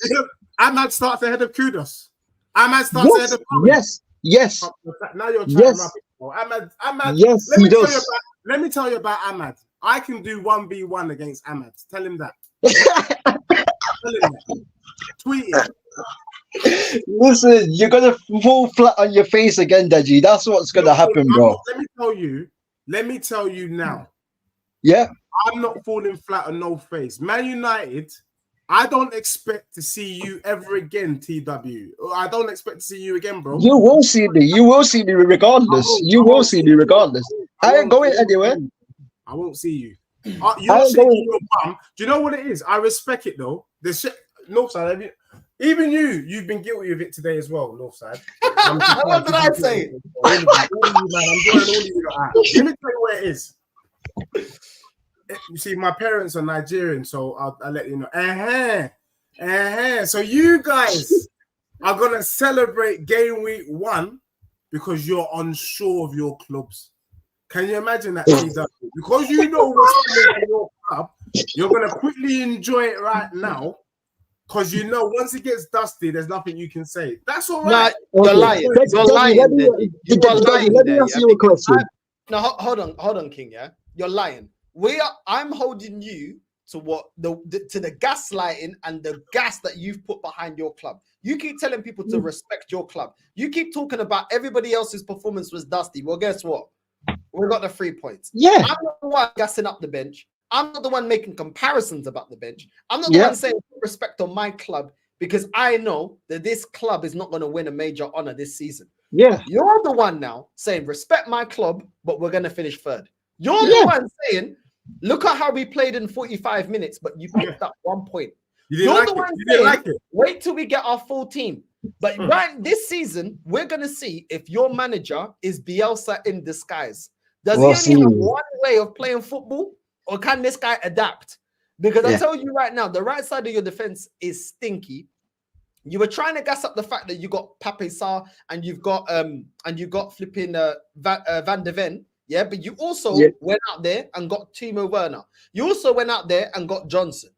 Ahmad starts ahead of Kudos. Ahmad starts ahead of Yes. Now you're trying to Ahmad. Yes, he does. Let me tell you about Ahmad. I can do 1v1 against Ahmad. Tell him that. Tweet it. Listen, you're gonna fall flat on your face again, Deji. That's what's gonna happen, bro. Let me tell you now. Yeah. I'm not falling flat on no face. Man United, I don't expect to see you ever again, TW. I don't expect to see you again, bro. You will see me. You will see me regardless. You will see me regardless. I ain't going anywhere. I won't see you. You're shaking your bum. Do you know what it is? I respect it though. The shit, Northside. Even you've been guilty of it today as well, Northside. What did I say? I'm doing all of you. Let me tell you what it is. You see, my parents are Nigerian, so I'll let you know. So you guys are gonna celebrate game week 1 because you're unsure of your clubs. Can you imagine that? Because you know what's happening in your club, you're gonna quickly enjoy it right now. Because you know once it gets dusty, there's nothing you can say. That's all right. Nah, you're lying. You're lying. Let me ask you a question. No, hold on, King. Yeah, you're lying. I'm holding you to the gaslighting and the gas that you've put behind your club. You keep telling people to respect your club. You keep talking about everybody else's performance was dusty. Well, guess what? We got the 3 points. Yeah. I'm not the one gassing up the bench. I'm not the one making comparisons about the bench. I'm not the one saying respect on my club because I know that this club is not going to win a major honor this season. Yeah. You're the one now saying respect my club, but we're going to finish 3rd. You're the one saying, look at how we played in 45 minutes, but you picked up 1 point. You're the one saying, wait till we get our full team. But right this season, we're going to see if your manager is Bielsa in disguise. Does he only have one way of playing football, or can this guy adapt? Because I tell you right now, the right side of your defense is stinky. You were trying to gas up the fact that you got Pape Sarr and you've got flipping Van de Ven. Yeah, but you also went out there and got Timo Werner. You also went out there and got Johnson.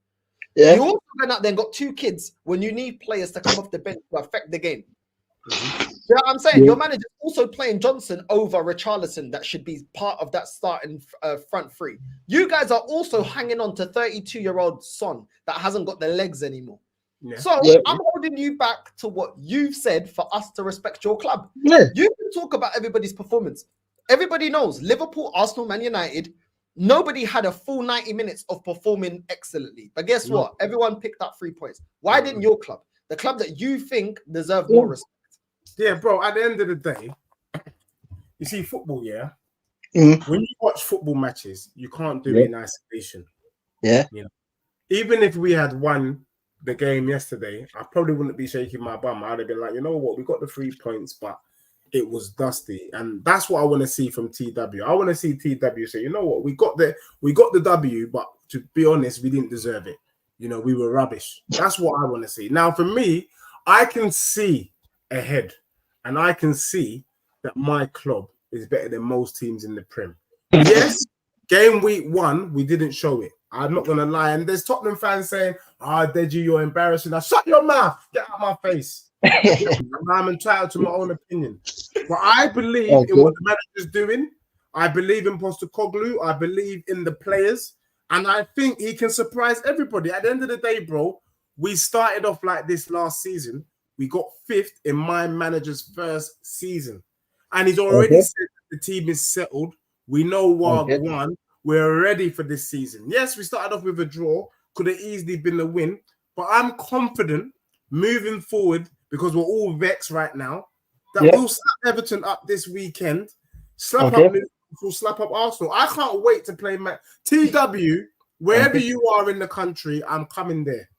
Yeah. You also went out there and got 2 kids when you need players to come off the bench to affect the game. You know what I'm saying? Your manager's also playing Johnson over Richarlison. That should be part of that starting front 3. You guys are also hanging on to 32-year-old Son that hasn't got the legs anymore. Yeah. So I'm holding you back to what you've said for us to respect your club. Yeah. You can talk about everybody's performance. Everybody knows Liverpool, Arsenal, Man United, nobody had a full 90 minutes of performing excellently. But guess what? Everyone picked up 3 points. Why didn't your club? The club that you think deserved more respect. Yeah, bro, at the end of the day, you see football, when you watch football matches, you can't do it in isolation. Yeah. You know? Even if we had won the game yesterday, I probably wouldn't be shaking my bum. I'd have been like, you know what, we got the 3 points, but it was dusty. And that's what I want to see from TW. I want to see TW say, you know what, we got the W, but to be honest, we didn't deserve it. You know, we were rubbish. That's what I want to see. Now, for me, I can see ahead, and I can see that my club is better than most teams in the Prem. Yes, game week 1, we didn't show it. I'm not going to lie. And there's Tottenham fans saying, Deji, you're embarrassing. Now, shut your mouth. Get out of my face. I'm entitled to my own opinion. But I believe in what the manager's doing. I believe in Postecoglou. I believe in the players. And I think he can surprise everybody. At the end of the day, bro, we started off like this last season. We got 5th in my manager's first season. And he's already said that the team is settled. We know what won. We're ready for this season. Yes, we started off with a draw. Could have easily been a win. But I'm confident moving forward, because we're all vexed right now, that we'll slap Everton up this weekend, slap up Newcastle, slap up Arsenal. I can't wait to play TW, wherever you are in the country, I'm coming there.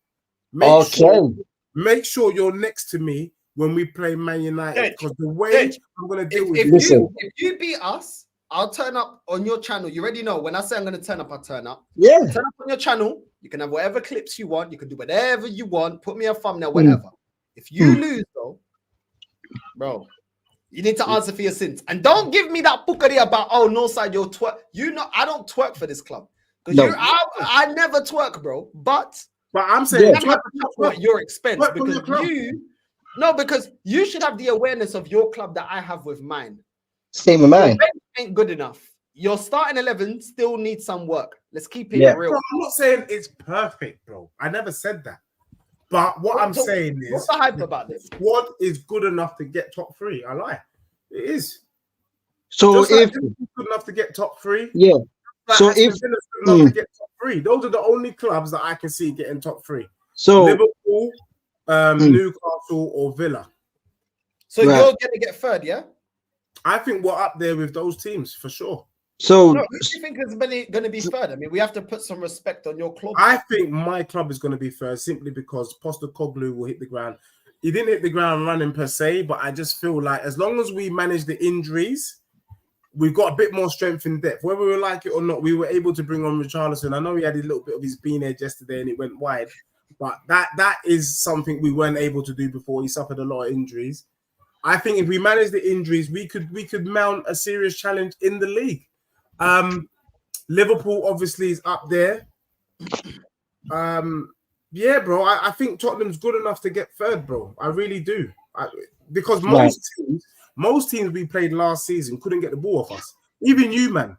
Make sure you're next to me when we play Man United, because the way I'm going to deal with you. If you beat us, I'll turn up on your channel. You already know when I say I'm going to turn up, I'll turn up. Yeah. Turn up on your channel. You can have whatever clips you want. You can do whatever you want. Put me a thumbnail, whatever. If you lose, though, bro, you need to answer for your sins. And don't give me that bookery about, Northside, you'll twerk. You know, I don't twerk for this club. Because I never twerk, bro. But I'm saying twerk at your expense. Because you should have the awareness of your club that I have with mine. Same with mine. Ain't good enough. Your starting 11 still needs some work. Let's keep it real. Bro, I'm not saying it's perfect, bro. I never said that. But what I'm saying is, what's the hype about this? Squad is good enough to get top 3. I lie. It is. So just if good enough to get top 3, so if good enough to get top 3, those are the only clubs that I can see getting top 3. So Liverpool, Newcastle, or Villa. So you're gonna get 3rd, yeah? I think we're up there with those teams for sure. So, who do you think is going to be 3rd? I mean, we have to put some respect on your club. I think my club is going to be 3rd simply because Postecoglou will hit the ground. He didn't hit the ground running per se, but I just feel like as long as we manage the injuries, we've got a bit more strength in depth. Whether we like it or not, we were able to bring on Richarlison. I know he had a little bit of his bean edge yesterday and it went wide, but that is something we weren't able to do before. He suffered a lot of injuries. I think if we manage the injuries, we could mount a serious challenge in the league. Liverpool obviously is up there. Bro, I think Tottenham's good enough to get 3rd, bro. I really do. Because most teams we played last season couldn't get the ball off us. Even you, man.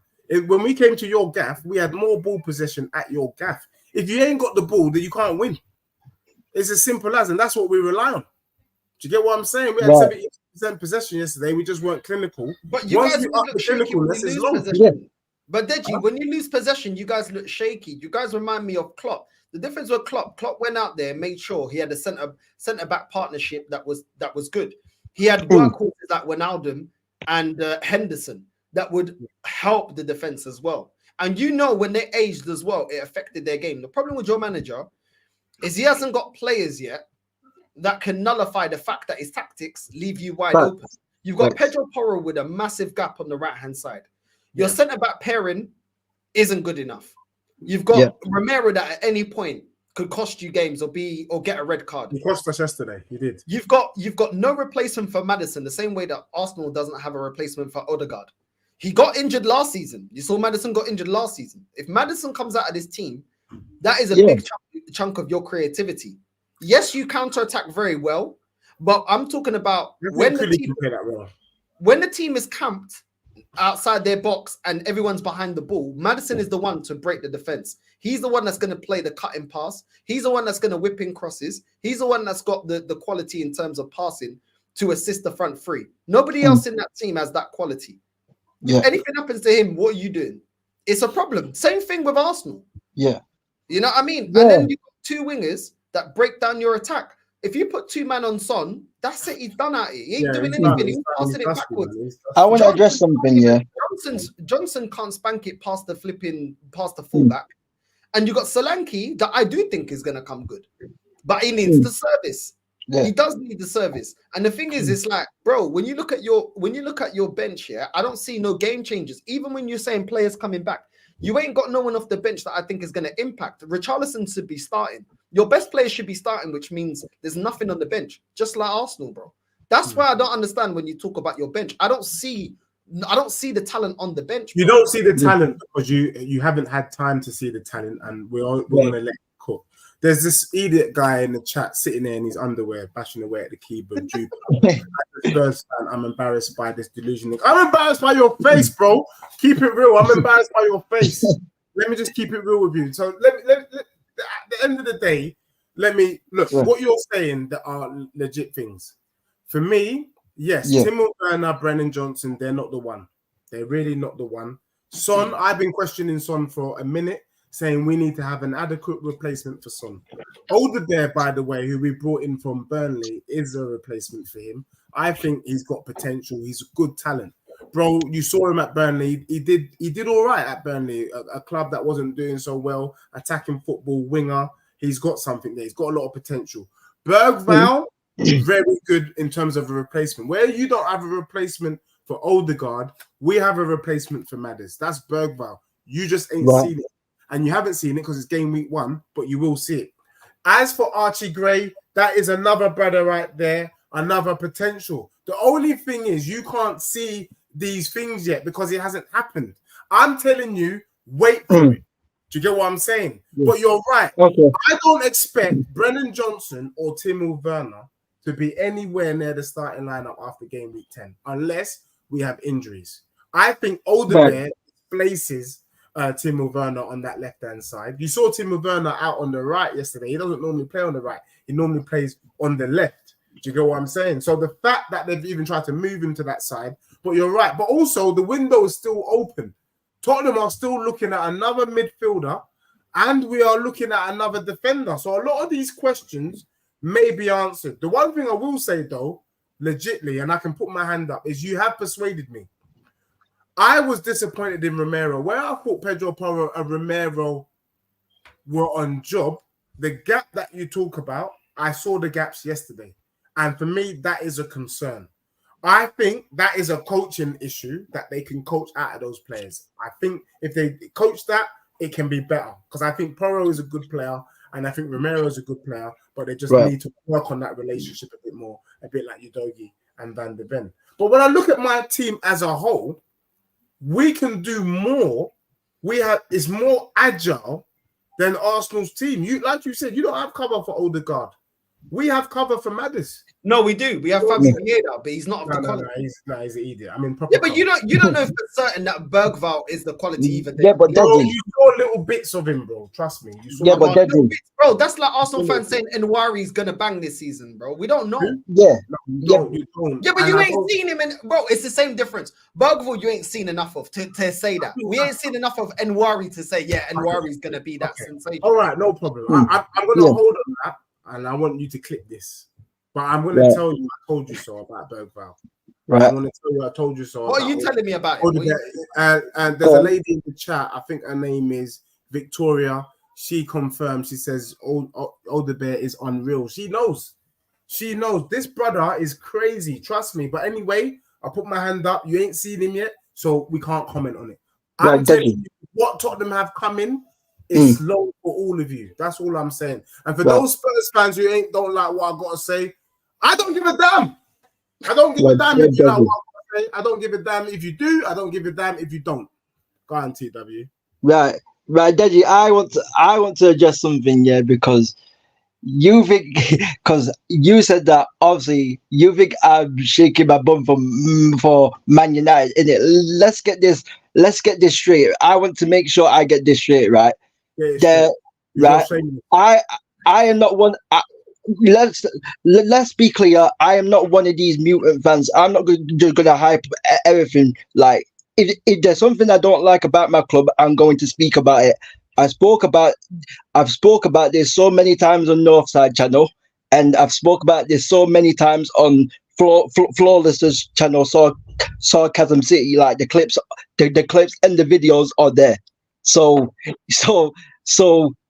When we came to your gaff, we had more ball possession at your gaff. If you ain't got the ball, then you can't win. It's as simple as, and that's what we rely on. Do you get what I'm saying? We had 70% possession yesterday. We just weren't clinical. But you guys look shaky when you lose possession. But Deji, when you lose possession, you guys look shaky. You guys remind me of Klopp. The difference with Klopp went out there and made sure he had a centre back partnership that was good. He had workhorses like Wijnaldum and Henderson that would help the defense as well. And you know, when they aged as well, it affected their game. The problem with your manager is he hasn't got players yet that can nullify the fact that his tactics leave you wide open. You've got Pedro Porro with a massive gap on the right-hand side. Your centre-back pairing isn't good enough. You've got Romero that at any point could cost you games or get a red card. He cost us yesterday. He did. You've got no replacement for Maddison, the same way that Arsenal doesn't have a replacement for Odegaard. He got injured last season. You saw Maddison got injured last season. If Maddison comes out of this team, that is a big chunk of your creativity. Yes, you counter-attack very well, but I'm talking about when the team is camped outside their box and everyone's behind the ball, Maddison is the one to break the defense. He's the one that's going to play the cutting pass. He's the one that's going to whip in crosses. He's the one that's got the quality in terms of passing to assist the front three. Nobody else in that team has that quality. If anything happens to him, what are you doing? It's a problem. Same thing with Arsenal. You know what I mean? And then you've got 2 wingers that break down your attack. If you put 2 men on Son, that's it. He's done at it. He ain't doing anything. He's passing it backwards. I want to address something. Johnson can't spank it past the fullback. And you got Solanke that I do think is going to come good. but he needs the service. Yeah. He does need the service. And the thing is, it's like, bro, when you look at your bench here, I don't see no game changers. Even when you're saying players coming back, you ain't got no one off the bench that I think is going to impact. Richarlison should be starting. Your best player should be starting, which means there's nothing on the bench, just like Arsenal, bro. That's why I don't understand when you talk about your bench. I don't see the talent on the bench. You don't see the talent because you haven't had time to see the talent, and we're going to let it cook. There's this idiot guy in the chat sitting there in his underwear, bashing away at the keyboard. Spurs fan, I'm embarrassed by this delusion. I'm embarrassed by your face, bro. Keep it real. I'm embarrassed by your face. Let me just keep it real with you. So let at the end of the day, let me look. What you're saying that are legit things. For me, yes, Timo Werner, Brennan Johnson, they're not the one. They're really not the one. Son, I've been questioning Son for a minute, saying we need to have an adequate replacement for Son. Alderweireld, by the way, who we brought in from Burnley, is a replacement for him. I think he's got potential. He's a good talent. Bro, you saw him at Burnley. He did all right at Burnley, a club that wasn't doing so well, attacking football, winger. He's got something there. He's got a lot of potential. Bergvall, very good in terms of a replacement. Where you don't have a replacement for Odegaard, we have a replacement for Maddison. That's Bergvall. You just ain't seen it. And you haven't seen it because it's game week 1, but you will see it. As for Archie Gray, that is another brother right there, another potential. The only thing is you can't see these things yet because it hasn't happened. I'm telling you, wait for it. Do you get what I'm saying? But you're right. Okay. I don't expect Brennan Johnson or Timo Werner to be anywhere near the starting lineup after game week 10, unless we have injuries. I think Alderweireld places Timo Werner on that left-hand side. You saw Timo Werner out on the right yesterday. He doesn't normally play on the right. He normally plays on the left. Do you get what I'm saying? So the fact that they've even tried to move him to that side, but you're right. But also the window is still open. Tottenham are still looking at another midfielder, and we are looking at another defender. So a lot of these questions may be answered. The one thing I will say, though, legitly, and I can put my hand up, is you have persuaded me. I was disappointed in Romero. Where I thought Pedro Porro and Romero were on job, the gap that you talk about, I saw the gaps yesterday. And for me, that is a concern. I think that is a coaching issue that they can coach out of those players. I think if they coach that, it can be better. Because I think Porro is a good player, and I think Romero is a good player, but they just need to work on that relationship a bit more, a bit like Udogie and Van de Ven. But when I look at my team as a whole, we can do more. It's more agile than Arsenal's team. Like you said, you don't have cover for Odegaard. We have cover for Maddison. No, we do. We have Fabio Vieira, but he's not of the quality. He's an idiot. I mean, yeah, but you don't know for certain that Bergvall is the quality either. Yeah, but you saw little bits of him, bro. Trust me. You saw bro, that's like Arsenal fans saying Nwari's gonna bang this season, bro. We don't know. Yeah, you don't. Yeah, but you ain't seen him, bro. It's the same difference. Bergvall, you ain't seen enough of to say that. We ain't seen enough of Nwari to say, Nwari's gonna be that sensation. All right, no problem. I'm gonna hold on that, and I want you to clip this. But I'm going to tell you, I told you so about Bergvall. Right. I'm going to tell you, I told you so. What are you telling me about it? And there's a lady in the chat, I think her name is Victoria. She confirmed, she says, Alderweireld is unreal. She knows. She knows. This brother is crazy. Trust me. But anyway, I put my hand up. You ain't seen him yet, so we can't comment on it. I'm telling you, what Tottenham have coming is slow for all of you. That's all I'm saying. And for those Spurs fans who don't like what I got to say, I don't give a damn. I don't give a damn if you like what I say. I don't give a damn if you do. I don't give a damn if you don't. Go on, TW. Right, Deji. I want to address something, because you think, because you said that obviously you think I'm shaking my bum for Man United. In it, let's get this straight. I want to make sure I get this straight, right? Yeah, right. I am not one. Let's be clear. I am not one of these mutant fans. I'm not just gonna hype everything. Like, if there's something I don't like about my club, I'm going to speak about it. I've spoke about this so many times on Northside channel, and I've spoke about this so many times on Flawless's channel, Sarcasm City. Like the clips and the videos are there. So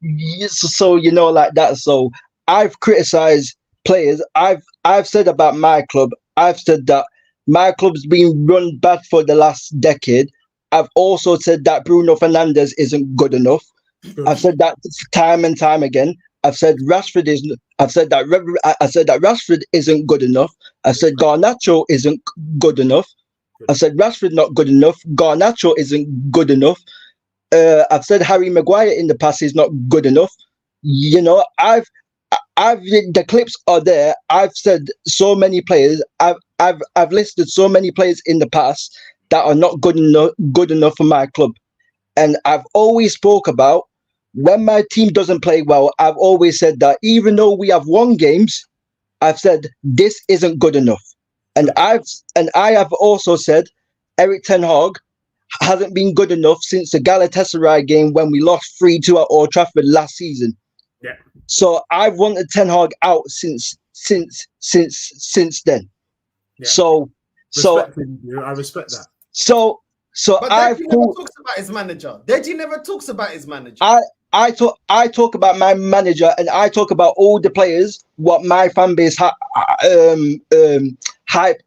you know, like that. So I've criticized players. I've said about my club. I've said that my club's been run bad for the last decade. I've also said that Bruno Fernandes isn't good enough. I've said that time and time again. I've said Rashford isn't. I said that Rashford isn't good enough. I said Garnacho isn't good enough. I said Rashford not good enough. Garnacho isn't good enough. I've said Harry Maguire in the past is not good enough. You know, I've the clips are there. I've said so many players. I've listed so many players in the past that are not good enough for my club. And I've always spoke about when my team doesn't play well, I've always said that even though we have won games, I've said this isn't good enough. And I have also said Eric Ten Hag hasn't been good enough since the Galatasaray game when we lost 3-2 at Old Trafford last season. Yeah. So I've wanted Ten Hag out since then. Yeah. So I respect that. So but Deji never talks about his manager. Deji never talks about his manager. I talk about my manager, and I talk about all the players, what my fan base hype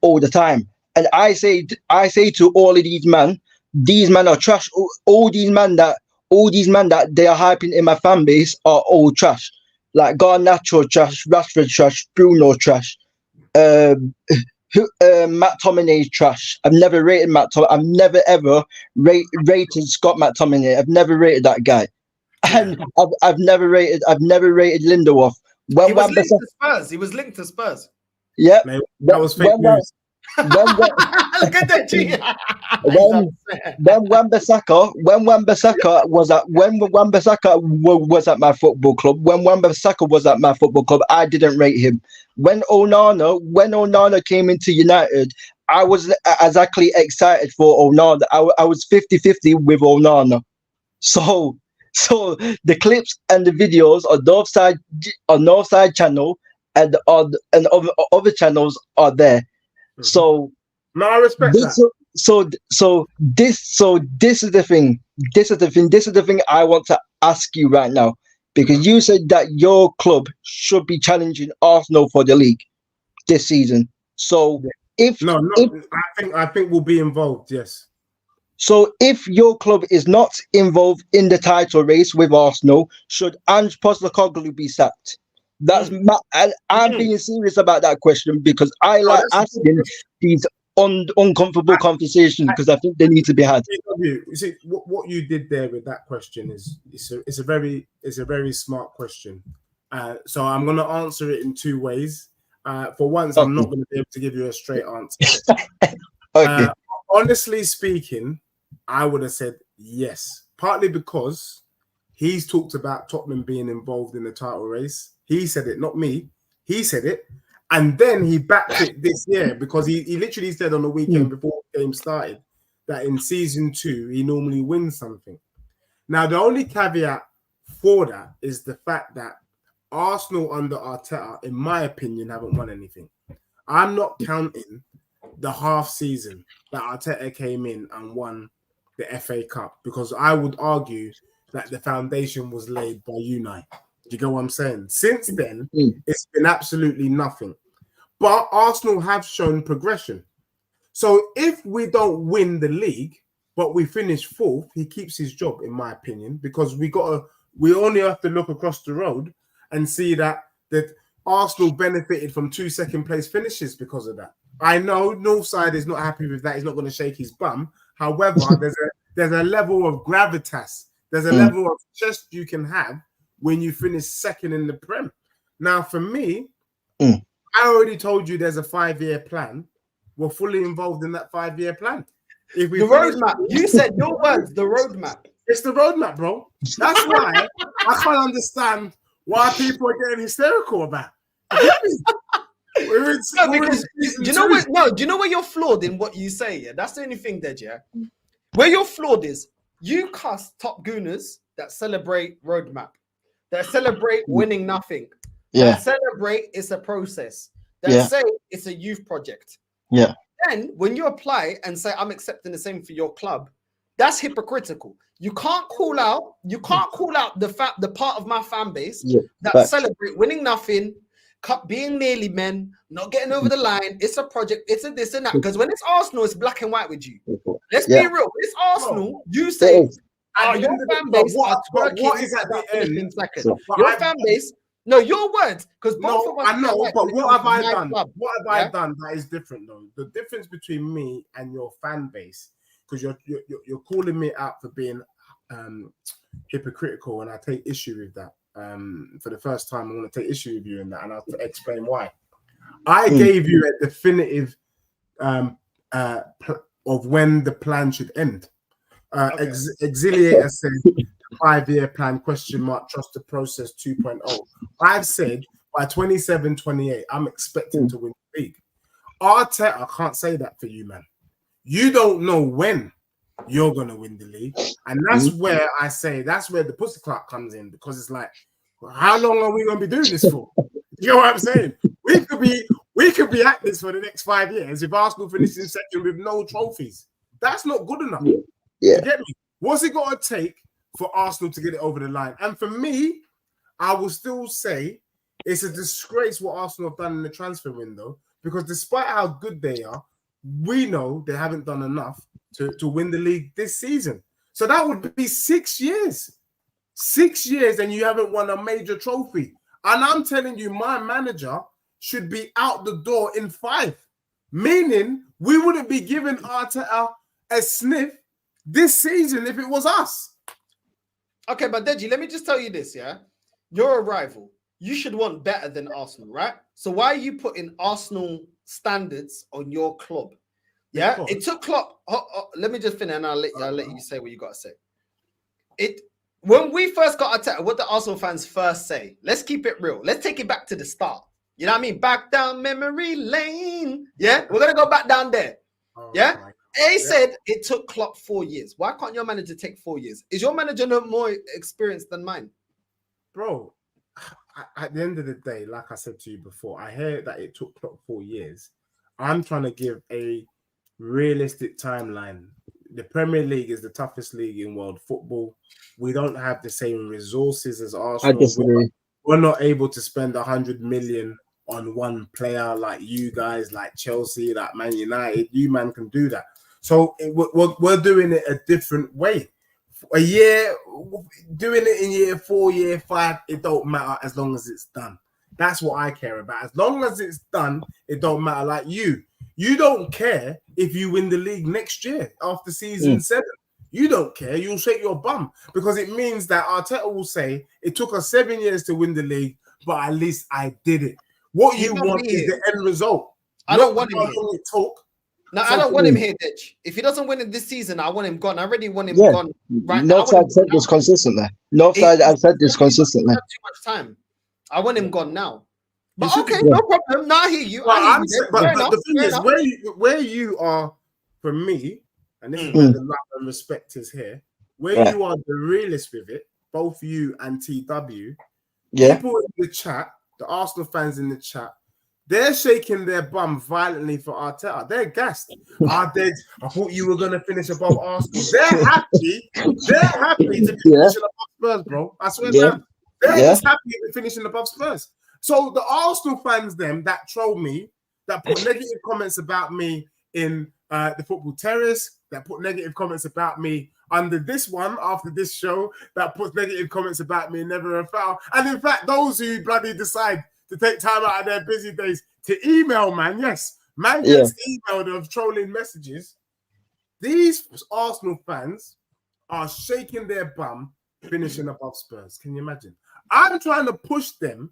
all the time. And I say to all of these men are trash. All these men that they are hyping in my fan base are all trash. Like Garnacho trash, Rashford trash, Bruno trash, Matt Tominay trash. I've never rated Matt Tominay. I've never ever rated Scott McTominay. I've never rated that guy. And I've never rated Lindelof. He was linked to Spurs. He was linked to Spurs. Yeah, that was fake news. Look at that G. When Wan-Bissaka was at my football club, I didn't rate him. When Onana came into United, I wasn't exactly excited for Onana. I was 50-50 with Onana. So the clips and the videos on Northside channel and other channels are there. So no, I respect that. So this is the thing. This is the thing I want to ask you right now, because you said that your club should be challenging Arsenal for the league this season. So I think we'll be involved. Yes. So if your club is not involved in the title race with Arsenal, should Ange Postecoglou be sacked? That's I'm being serious about that question, because I like asking these uncomfortable conversations, because I think they need to be had. You see, what you did there with that question is it's a very smart question. So I'm going to answer it in two ways. For once, I'm not going to be able to give you a straight answer. Okay. Honestly speaking, I would have said yes, partly because he's talked about Tottenham being involved in the title race. He said it, not me. He said it. And then he backed it this year, because he literally said on the weekend before the game started that in season 2, he normally wins something. Now, the only caveat for that is the fact that Arsenal under Arteta, in my opinion, haven't won anything. I'm not counting the half season that Arteta came in and won the FA Cup, because I would argue that the foundation was laid by Unai. Do you get what I'm saying? Since then, it's been absolutely nothing. But Arsenal have shown progression. So if we don't win the league, but we finish 4th, he keeps his job, in my opinion, because we only have to look across the road and see that Arsenal benefited from 2 second-place finishes because of that. I know Northside is not happy with that. He's not going to shake his bum. However, there's a level of gravitas. There's a level of chest you can have when you finish 2nd in the Prem. Now, for me, I already told you there's a 5-year plan. We're fully involved in that 5-year plan. The roadmap. You said your words, the roadmap. It's the roadmap, bro. That's why I can't understand why people are getting hysterical about it. Do you know where you're flawed in what you say? Yeah, that's the only thing, Dej. Yeah, where you're flawed is you cuss top gooners that celebrate roadmap, that celebrate winning nothing, that celebrate it's a process, that say it's a youth project. Yeah. Then when you apply and say I'm accepting the same for your club, That's hypocritical. You can't call out the part of my fan base that celebrate winning nothing, being nearly men, not getting over the line. It's a project, it's a this and that. Because when it's Arsenal, it's black and white with you. Let's be real. It's Arsenal. You say your fan base are twerking. What is at the end? Your fan base. No, your words. Because I know, but what have I done? What have I done that is different though? The difference between me and your fan base, because you're calling me out for being hypocritical, and I take issue with that. For the first time, I want to take issue with you in that, and I'll explain why. I gave you a definitive of when the plan should end. Exiliator said 5-year plan ? Trust the process 2.0. I've said by 27-28, I'm expecting to win the league. Arteta, I can't say that for you, man. You don't know when you're gonna win the league, and that's where I say that's where the pussy clock comes in, because it's like, how long are we gonna be doing this for? You know what I'm saying? We could be at this for the next 5 years if Arsenal finishes second with no trophies. That's not good enough. You get me? What's it got to take for Arsenal to get it over the line? And for me, I will still say it's a disgrace what Arsenal have done in the transfer window, because despite how good they are, we know they haven't done enough to win the league this season. So that would be 6 years. 6 years and you haven't won a major trophy. And I'm telling you, my manager should be out the door in 5. Meaning we wouldn't be giving Arteta a sniff this season if it was us. Okay, but Deji, let me just tell you this, yeah? You're a rival. You should want better than Arsenal, right? So why are you putting Arsenal standards on your club? Yeah, it took Klopp. Let me just finish, and I'll let you say what you got to say. When we first got Arteta, what the Arsenal fans first say? Let's keep it real. Let's take it back to the start. You know what I mean? Back down memory lane. Yeah, we're gonna go back down there. Yeah. They said it took Klopp 4 years. Why can't your manager take 4 years? Is your manager no more experienced than mine? Bro, at the end of the day, like I said to you before, I hear that it took Klopp 4 years. I'm trying to give a realistic timeline. The Premier League is the toughest league in world football. We don't have the same resources as Arsenal. I disagree. We're not able to spend 100 million on one player like you guys, like Chelsea, like Man United. You man can do that. So we're doing it a different way. A year, doing it in year 4, year 5, it don't matter as long as it's done. That's what I care about. As long as it's done, it don't matter. Like you don't care if you win the league next year after season 7. You don't care. You'll shake your bum, because it means that Arteta will say it took us 7 years to win the league, but at least I did it. What you want is the end result. I don't want him here. It took. No, I don't want him here, Ditch. If he doesn't win it this season, I want him gone. I already want him gone right now. Northside said this consistently. Northside, I've said this consistently. Too much time. I want him gone now. But okay, no problem. Now I hear you. But the thing is, where you are, for me, and this is where the love and respect is here, where you are the realist with it, both you and TW, people in the chat, the Arsenal fans in the chat, they're shaking their bum violently for Arteta. They're gassed. I thought you were going to finish above Arsenal. They're happy. They're happy to be finishing above Spurs, bro. I swear down. They're just happy to be finishing above Spurs. So the Arsenal fans, them that troll me, that put negative comments about me in the Football Terrace, that put negative comments about me under this one after this show, that puts negative comments about me in Never a Foul. And in fact, those who bloody decide to take time out of their busy days to email, man, yes, man gets emailed of trolling messages. These Arsenal fans are shaking their bum, finishing above Spurs. Can you imagine? I'm trying to push them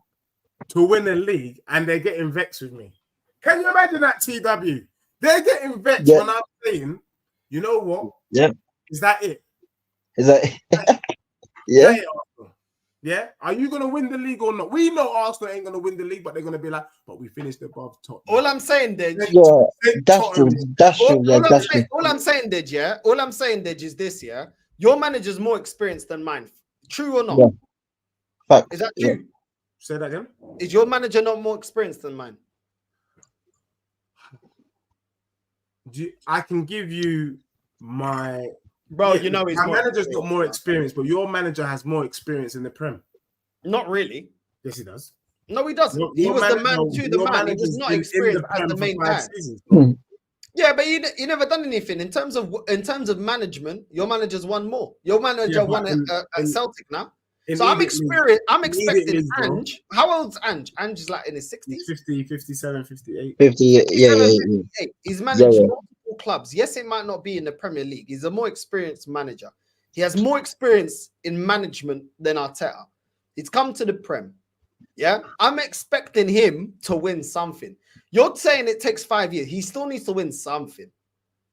to win a league, and they're getting vexed with me. Can you imagine that, TW? They're getting vexed when I'm saying, you know what? Yeah. Is that it? Is that yeah? Yeah. Are you gonna win the league or not? We know Arsenal ain't gonna win the league, but they're gonna be like, but we finished above top. All I'm saying, Dej. That's true. That's true. All I'm saying, Dej, All I'm saying, Dej, is this, yeah. Your manager's more experienced than mine. True or not? Yeah. Fact. Is that true? Yeah. Say that again. Is your manager not more experienced than mine? I can give you my Bro, you know he's my more manager's got more experienced. experience, but your manager has more experience in the Prem. Not really. Yes, he does. No, he doesn't. He Your was the man manager- to the your man. He was manager's not been in experienced the as Prem the for main 5 guy. seasons. Yeah, but he never done anything in terms of management. Your manager's won more. Your manager won at Celtic now. So I'm experienced. I'm expecting Ange. How old's Ange? Ange is like in his 60s. 50, 57, 58. 50, yeah. He's managed multiple clubs. Yes, it might not be in the Premier League. He's a more experienced manager. He has more experience in management than Arteta. He's come to the Prem. Yeah, I'm expecting him to win something. You're saying it takes 5 years. He still needs to win something.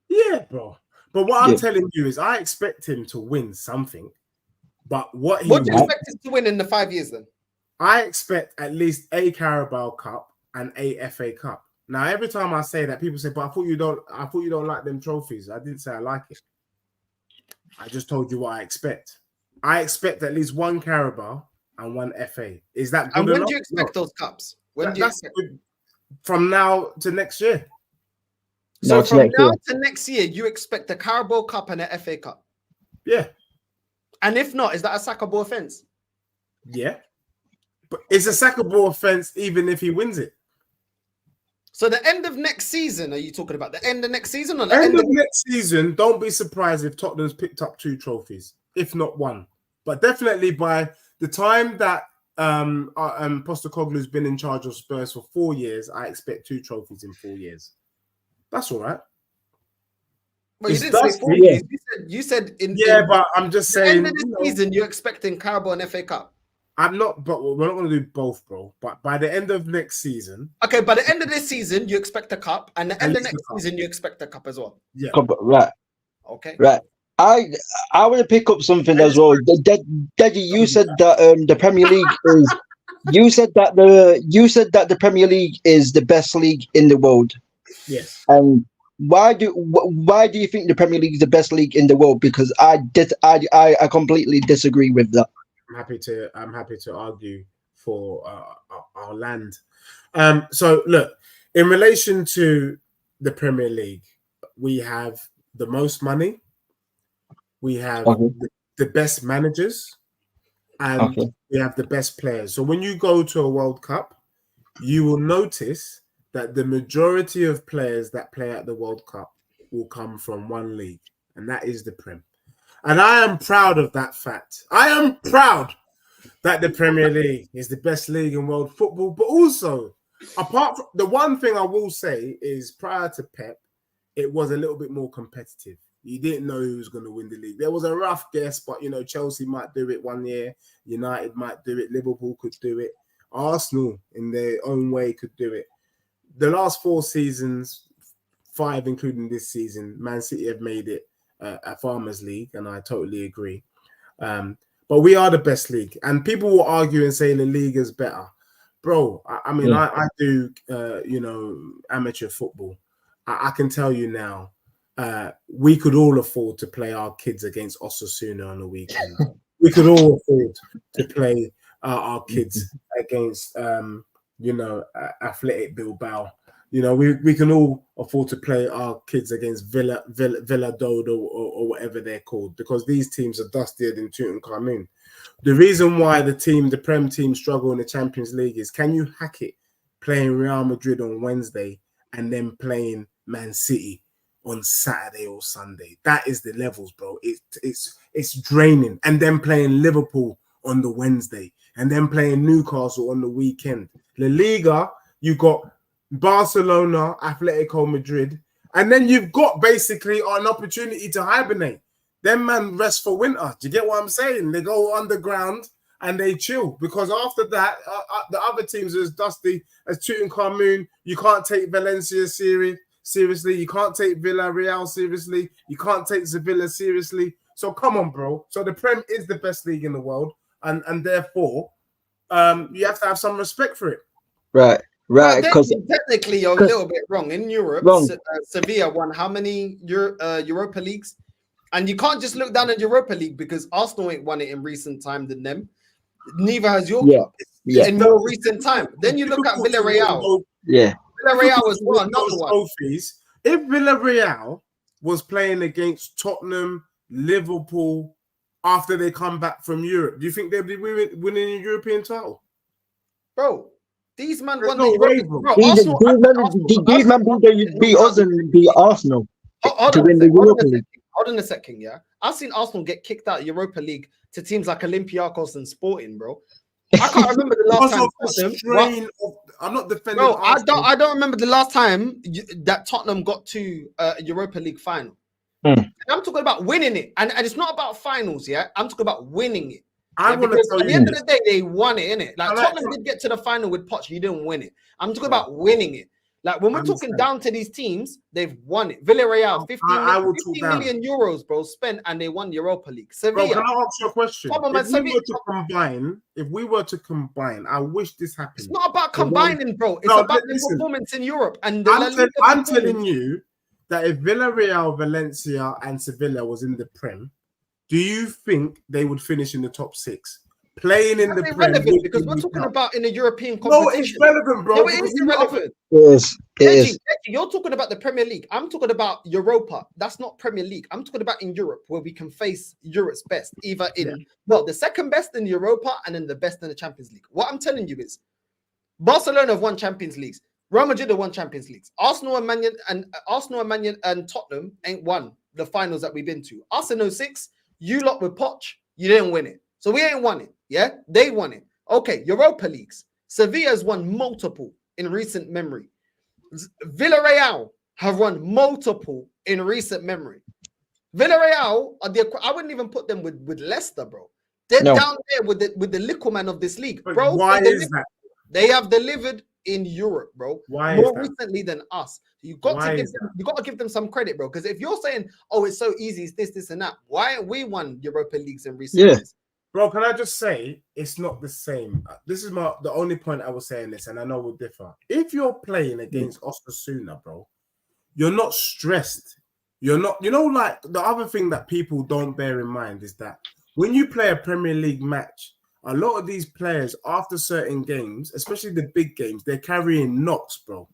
Yeah, bro. But what I'm telling you is I expect him to win something. But what do you expect him to win in the 5 years then? I expect at least a Carabao Cup and a FA Cup. Now, every time I say that, people say, but I thought you don't like them trophies. I didn't say I like it. I just told you what I expect. I expect at least one Carabao and one FA. Is that good? And when do you expect those cups? When do you expect? From now to next year. So from now to next year, you expect a Carabao Cup and an FA Cup? Yeah. And if not, is that a sackable offense? Yeah. But it's a sackable offense even if he wins it. So the end of next season, are you talking about the end of next season or the end of next season? Don't be surprised if Tottenham's picked up 2 trophies, if not 1. But definitely by the time that Postecoglou's been in charge of Spurs for 4 years, I expect 2 trophies in 4 years. That's all right. Well, you didn't say 4 years. You said in but I'm just saying. End of the season, you're expecting Carabao and FA Cup. I'm not, but we're not going to do both, bro. But by the end of next season, okay. By the end of this season, you expect a cup, and the end of next season, you expect a cup as well. Yeah. Right. Okay. Right. I want to pick up something as well. Daddy, you said that the Premier League is. You said that the Premier League is the best league in the world. Yes. And why do you think the Premier League is the best league in the world? Because I completely disagree with that. I'm happy to argue for our land. So look, in relation to the Premier League, we have the most money, we have the best managers, and we have the best players. So when you go to a World Cup, you will notice that the majority of players that play at the World Cup will come from one league, and that is the Prem. And I am proud of that fact. I am proud that the Premier League is the best league in world football. But also, apart from the one thing I will say is prior to Pep, it was a little bit more competitive. You didn't know who was going to win the league. There was a rough guess, but, you know, Chelsea might do it one year. United might do it. Liverpool could do it. Arsenal, in their own way, could do it. The last 4 seasons, 5 including this season, Man City have made it a Farmers League, and I totally agree. But we are the best league, and people will argue and say the league is better, bro. I do, amateur football. I can tell you now, we could all afford to play our kids against Osasuna on the weekend. We could all afford to play our kids against, Athletic Bilbao. You know, we can all afford to play our kids against Villa Dodo or whatever they're called, because these teams are dustier than Tutankhamun. The reason why the Prem team struggle in the Champions League is, can you hack it playing Real Madrid on Wednesday and then playing Man City on Saturday or Sunday? That is the levels, bro. It's draining. And then playing Liverpool on the Wednesday and then playing Newcastle on the weekend. La Liga, you got Barcelona, Atletico Madrid, and then you've got basically an opportunity to hibernate. Them man rest for winter. Do you get what I'm saying? They go underground and they chill, because after that, the other teams are as dusty as Tutankhamun. You can't take Valencia seriously. You can't take Villarreal seriously. You can't take Sevilla seriously. So come on, bro. So the Prem is the best league in the world, and therefore, you have to have some respect for it. Right. Right, because technically you're a little bit wrong. In Europe, Sevilla won how many Europa Leagues? And you can't just look down at Europa League because Arsenal ain't won it in recent time than them. Neither has your club in more recent time. Then you look at Villarreal. Yeah. Villarreal was one, another one. Trophies. If Villarreal was playing against Tottenham, Liverpool after they come back from Europe? Do you think they'll be winning a European title? Bro, these man There's won no the way, European. bro. Bro, Arsenal. These man beat us and beat Arsenal to win the Europa League. Hold on a second, yeah. I've seen Arsenal get kicked out of Europa League to teams like Olympiacos and Sporting, bro. I can't remember the last time. I'm not defending. Bro, Arsenal. I don't remember the last time that Tottenham got to a Europa League final. And I'm talking about winning it, and it's not about finals, yeah. I'm talking about winning it. I want to tell you, at the end of the day, they won it, innit? Like Tottenham did get to the final with Poch, you didn't win it. I'm talking about winning it. Like when we're talking down to these teams, they've won it. Villarreal, 15 million euros, bro, spent, and they won Europa League. Sevilla. Bro, can I ask you a question? If we were to combine, I wish this happened. It's not about combining, bro. It's about the performance in Europe. And I'm telling you that if Villarreal, Valencia, and Sevilla was in the Prem, do you think they would finish in the top 6? Playing in the Prem, because we're talking about in a European competition. No, it's relevant, bro. No, it is irrelevant. Yes, it is. You're talking about the Premier League. I'm talking about Europa. That's not Premier League. I'm talking about in Europe, where we can face Europe's best, either in the second best in Europa and then the best in the Champions League. What I'm telling you is, Barcelona have won Champions Leagues. Real Madrid have won Champions Leagues. Arsenal and Tottenham ain't won the finals that we've been to. Us in 06, you lot with Poch, you didn't win it. So we ain't won it. Yeah, they won it. Okay, Europa Leagues. Sevilla's won multiple in recent memory. Villarreal have won multiple in recent memory. Villarreal I wouldn't even put them with Leicester, bro. They're down there with the little man of this league, bro. Why is that? They have delivered in Europe, bro. Why more recently than us. You got to give them some credit, bro. Because if you're saying, "Oh, it's so easy, it's this, and that," why haven't we won Europa Leagues in recent years? Bro, can I just say it's not the same? This is the only point I was saying this, and I know we'll differ. If you're playing against Osasuna, bro, you're not stressed. You're not, like the other thing that people don't bear in mind is that when you play a Premier League match, a lot of these players after certain games, especially the big games, they're carrying knocks, bro.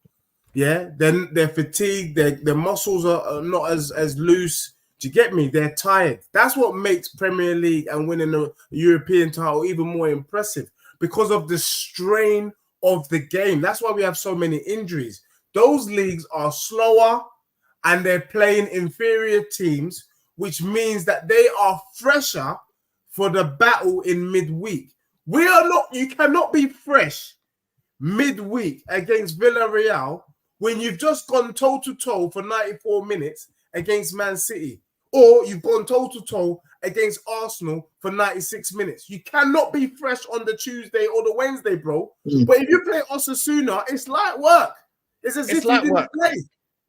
Yeah, then they're fatigued, their muscles are not as loose. Do you get me? They're tired. That's what makes Premier League and winning a European title even more impressive, because of the strain of the game. That's why we have so many injuries. Those leagues are slower and they're playing inferior teams, which means that they are fresher for the battle in midweek. We are not, you cannot be fresh midweek against Villarreal when you've just gone toe-to-toe for 94 minutes against Man City. Or you've gone toe-to-toe against Arsenal for 96 minutes. You cannot be fresh on the Tuesday or the Wednesday, bro. But if you play Osasuna, it's light work. It's as if you didn't play.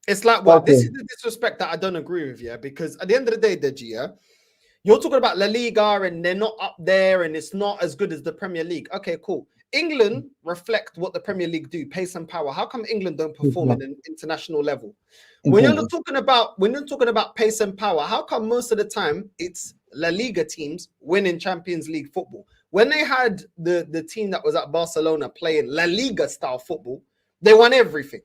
It's like what? Okay. This is the disrespect that I don't agree with, yeah? Because at the end of the day, Deji, yeah, you're talking about La Liga and they're not up there and it's not as good as the Premier League. Okay, cool. England reflect what the Premier League do, pace and power. How come England don't perform at an international level? When you're not talking about pace and power, how come most of the time it's La Liga teams winning Champions League football? When they had the team that was at Barcelona playing La Liga style football, they won everything.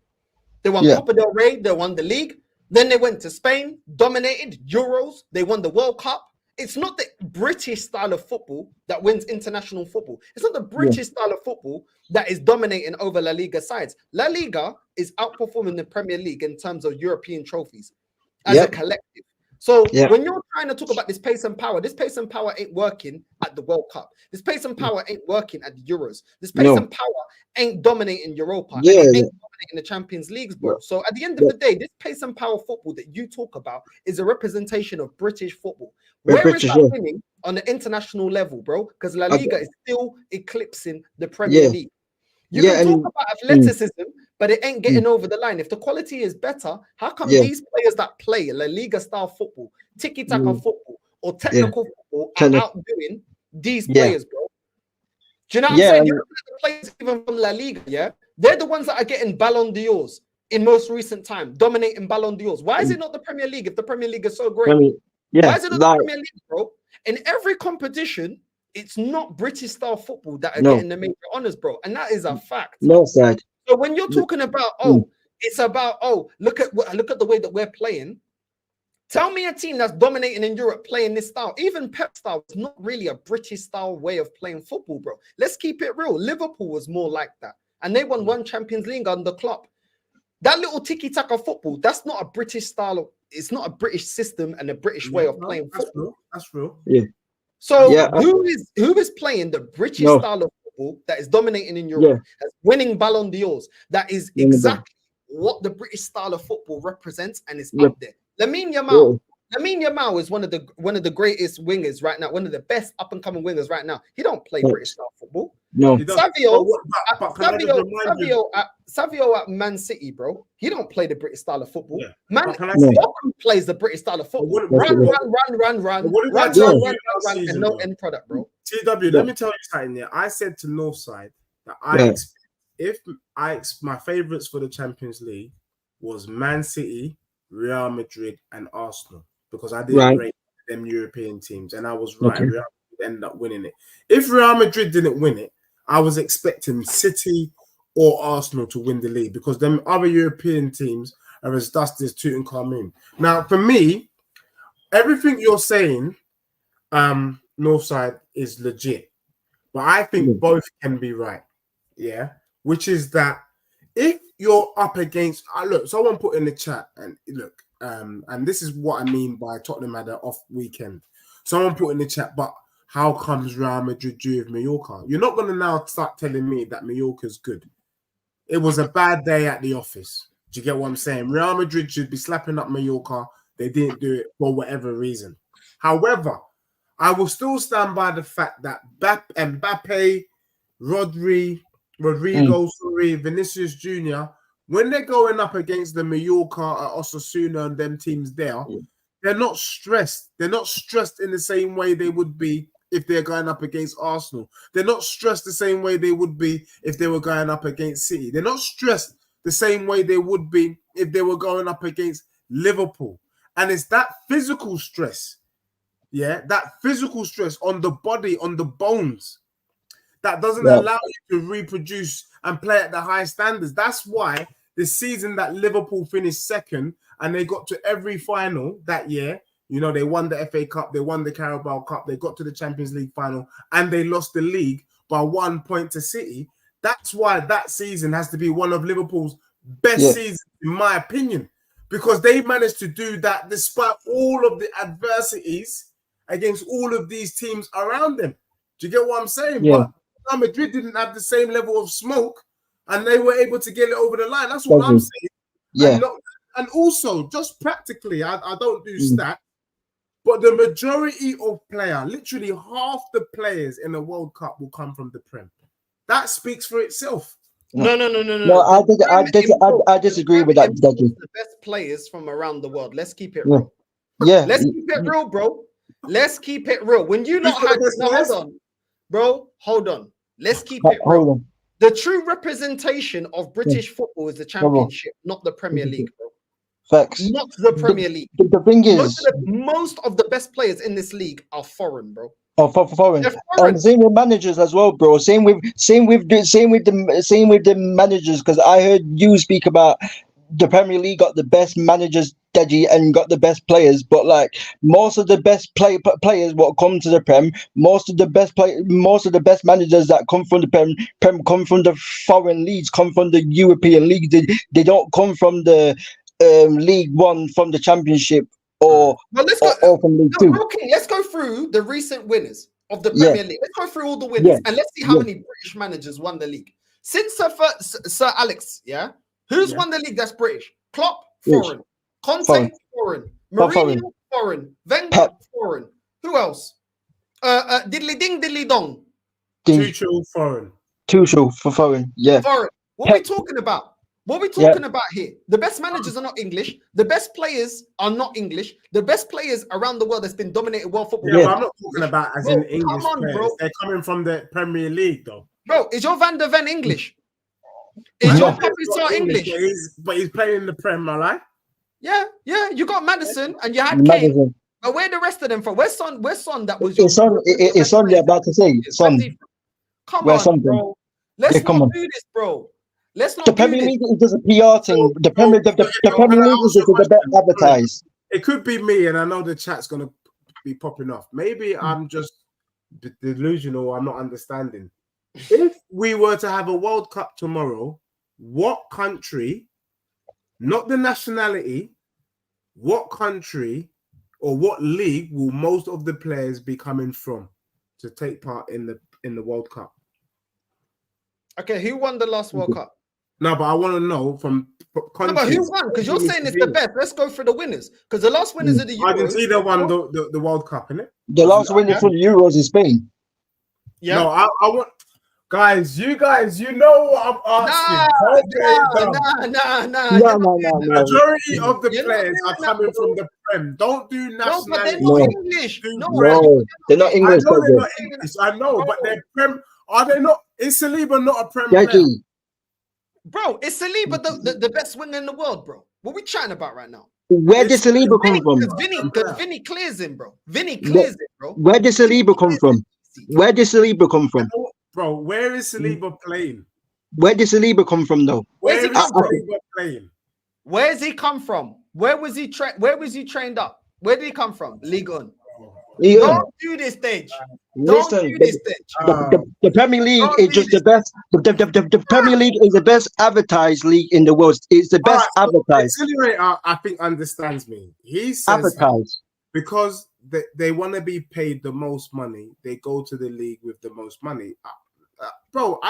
They won Copa del Rey, they won the league. Then they went to Spain, dominated Euros, they won the World Cup. It's not the British style of football that wins international football. It's not the British style of football that is dominating over La Liga sides. La Liga is outperforming the Premier League in terms of European trophies as a collective. So when you're trying to talk about this pace and power ain't working at the World Cup. This pace and power ain't working at the Euros. This pace and power ain't dominating Europa. And it ain't dominating the Champions Leagues, bro. So at the end of the day, this pace and power football that you talk about is a representation of British football. Where is that winning on the international level, bro? Because La Liga is still eclipsing the Premier League. You can talk about athleticism, but it ain't getting over the line. If the quality is better, how come these players that play La Liga style football, tiki-taka football, or technical football are outdoing these players, bro? Do you know what I'm saying? You look at the players even from La Liga, they're the ones that are getting Ballon d'Ors in most recent time, dominating Ballon d'Ors. Why is it not the Premier League if the Premier League is so great? Why is it not the Premier League, bro? In every competition, it's not British style football that are getting the major honors, bro. And that is a fact. So when you're talking about, it's about, look at the way that we're playing. Tell me a team that's dominating in Europe playing this style. Even Pep style is not really a British style way of playing football, bro. Let's keep it real. Liverpool was more like that. And they won one Champions League under Klopp. That little tiki-taka football, that's not a British style. It's not a British system and a British way of playing football. That's real. Yeah. So who is playing the British style of football that is dominating in Europe, that's winning Ballon d'Ors, that is exactly what the British style of football represents and is up there. Lamine Yamal is one of the greatest wingers right now, one of the best up and coming wingers right now. He don't play British style football. No. Savio at Man City, bro. He don't play the British style of football. Yeah. Man, plays the British style of football. Run, and no end product, bro. TW, let me tell you something. Yeah, I said to Northside that my favorites for the Champions League was Man City, Real Madrid, and Arsenal, because I didn't rate them European teams, and I was right. Real Madrid ended up winning it. If Real Madrid didn't win it, I was expecting City or Arsenal to win the league, because them other European teams are as dusty as Tutankhamun. Now, for me, everything you're saying, Northside, is legit, but I think both can be right. Yeah, which is that if you're up against, look, someone put in the chat, and look, and this is what I mean by Tottenham had an off weekend. Someone put in the chat, but how comes Real Madrid drew with Mallorca? You're not going to now start telling me that Mallorca's good. It was a bad day at the office. Do you get what I'm saying? Real Madrid should be slapping up Mallorca. They didn't do it for whatever reason. However, I will still stand by the fact that Mbappe, Rodrigo, Vinicius Jr., when they're going up against the Mallorca, Osasuna, and them teams there, they're not stressed. They're not stressed in the same way they would be if they're going up against Arsenal. They're not stressed the same way they would be if they were going up against City. They're not stressed the same way they would be if they were going up against Liverpool. And it's that physical stress, that physical stress on the body, on the bones, that doesn't allow you to reproduce and play at the high standards. That's why the season that Liverpool finished second and they got to every final that year, you know, they won the FA Cup, they won the Carabao Cup, they got to the Champions League final, and they lost the league by 1 point to City. That's why that season has to be one of Liverpool's best seasons, in my opinion, because they managed to do that despite all of the adversities against all of these teams around them. Do you get what I'm saying? Yeah. But Real Madrid didn't have the same level of smoke, and they were able to get it over the line. That's what I'm saying. Yeah. And also, just practically, I don't do stats, but the majority of players, literally half the players in the World Cup will come from the Prem. That speaks for itself. No. I disagree with that. The best players from around the world. Let's keep it real. Yeah. Let's keep it real, bro. Let's keep it real. When you not had hold on. Let's keep it real. The true representation of British football is the Championship, not the Premier League, bro. Facts. Not the Premier League. The thing is, most of the best players in this league are foreign, bro. Foreign. And same with managers as well, bro. Same with the managers, because I heard you speak about the Premier League got the best managers, Deji, and got the best players, but like most of the best players what come to the Prem, most of the best managers that come from the Prem come from the foreign leagues, come from the European league. They don't come from the League One, from the Championship, or from League Two. Okay, let's go through the recent winners of the Premier League. Let's go through all the winners and let's see how many British managers won the league since Sir Alex. Who's won the league that's British? Klopp, foreign. Conte, foreign. Mourinho, foreign. Wenger, foreign. Who else? Diddly ding, diddly dong. Tuchel, foreign. Tuchel for foreign. Yeah. Foreign. What are we talking about? What are we talking about here? The best managers are not English. The best players are not English. The best players around the world that's been dominating world football. Yeah, but I'm not talking about as in English players. Bro. They're coming from the Premier League, though. Bro, is your Van der Ven English? Is your Papi Sarr English? But he's playing in the Prem, right? Yeah. You got Maddison and you had Kane. But where the rest of them from? Where's Son? That was your it's Son. You're about to say Son. Come on, bro. Let's not do this, bro. Let's not. The Premier League is just a PR thing. The Premier League is just a bit advertised. it could be me, and I know the chat's gonna be popping off. Maybe I'm just delusional. I'm not understanding. If we were to have a World Cup tomorrow, what country, not the nationality, what country or what league will most of the players be coming from to take part in the World Cup? Okay, who won the last World Cup? No, but I want to know from countries. No, but who won? Because you're saying it's the best. Let's go for the winners. Because the last winners of the Euros. Argentina won the World Cup, innit? The last winner for the Euros is Spain. Yeah. No, I want guys. You know what I'm asking. Nah. Majority of the players are coming from the Prem. Don't do nationality. No, but they're not English. No, they're not English. I know they're not English. I know, but they're Prem. Are they not? Is Saliba not a Prem player? Bro, is Saliba the best winger in the world, bro? What we chatting about right now? Where did Saliba come from? Because Vinny clears him, bro. Vinny clears it, bro. Where did Saliba come from? Where did Saliba come from? Bro, where is Saliba playing? Where did Saliba come from, though? Where's he come from? Saliba playing? Where's he come from? Where was he trained up? Where did he come from? Liga. Don't do this stage. Listen, do this stage. The Premier League is just the best. The Premier League is the best advertised league in the world. It's the best advertised. Accelerator, I think, understands me. He says advertised because they want to be paid the most money. They go to the league with the most money. Bro,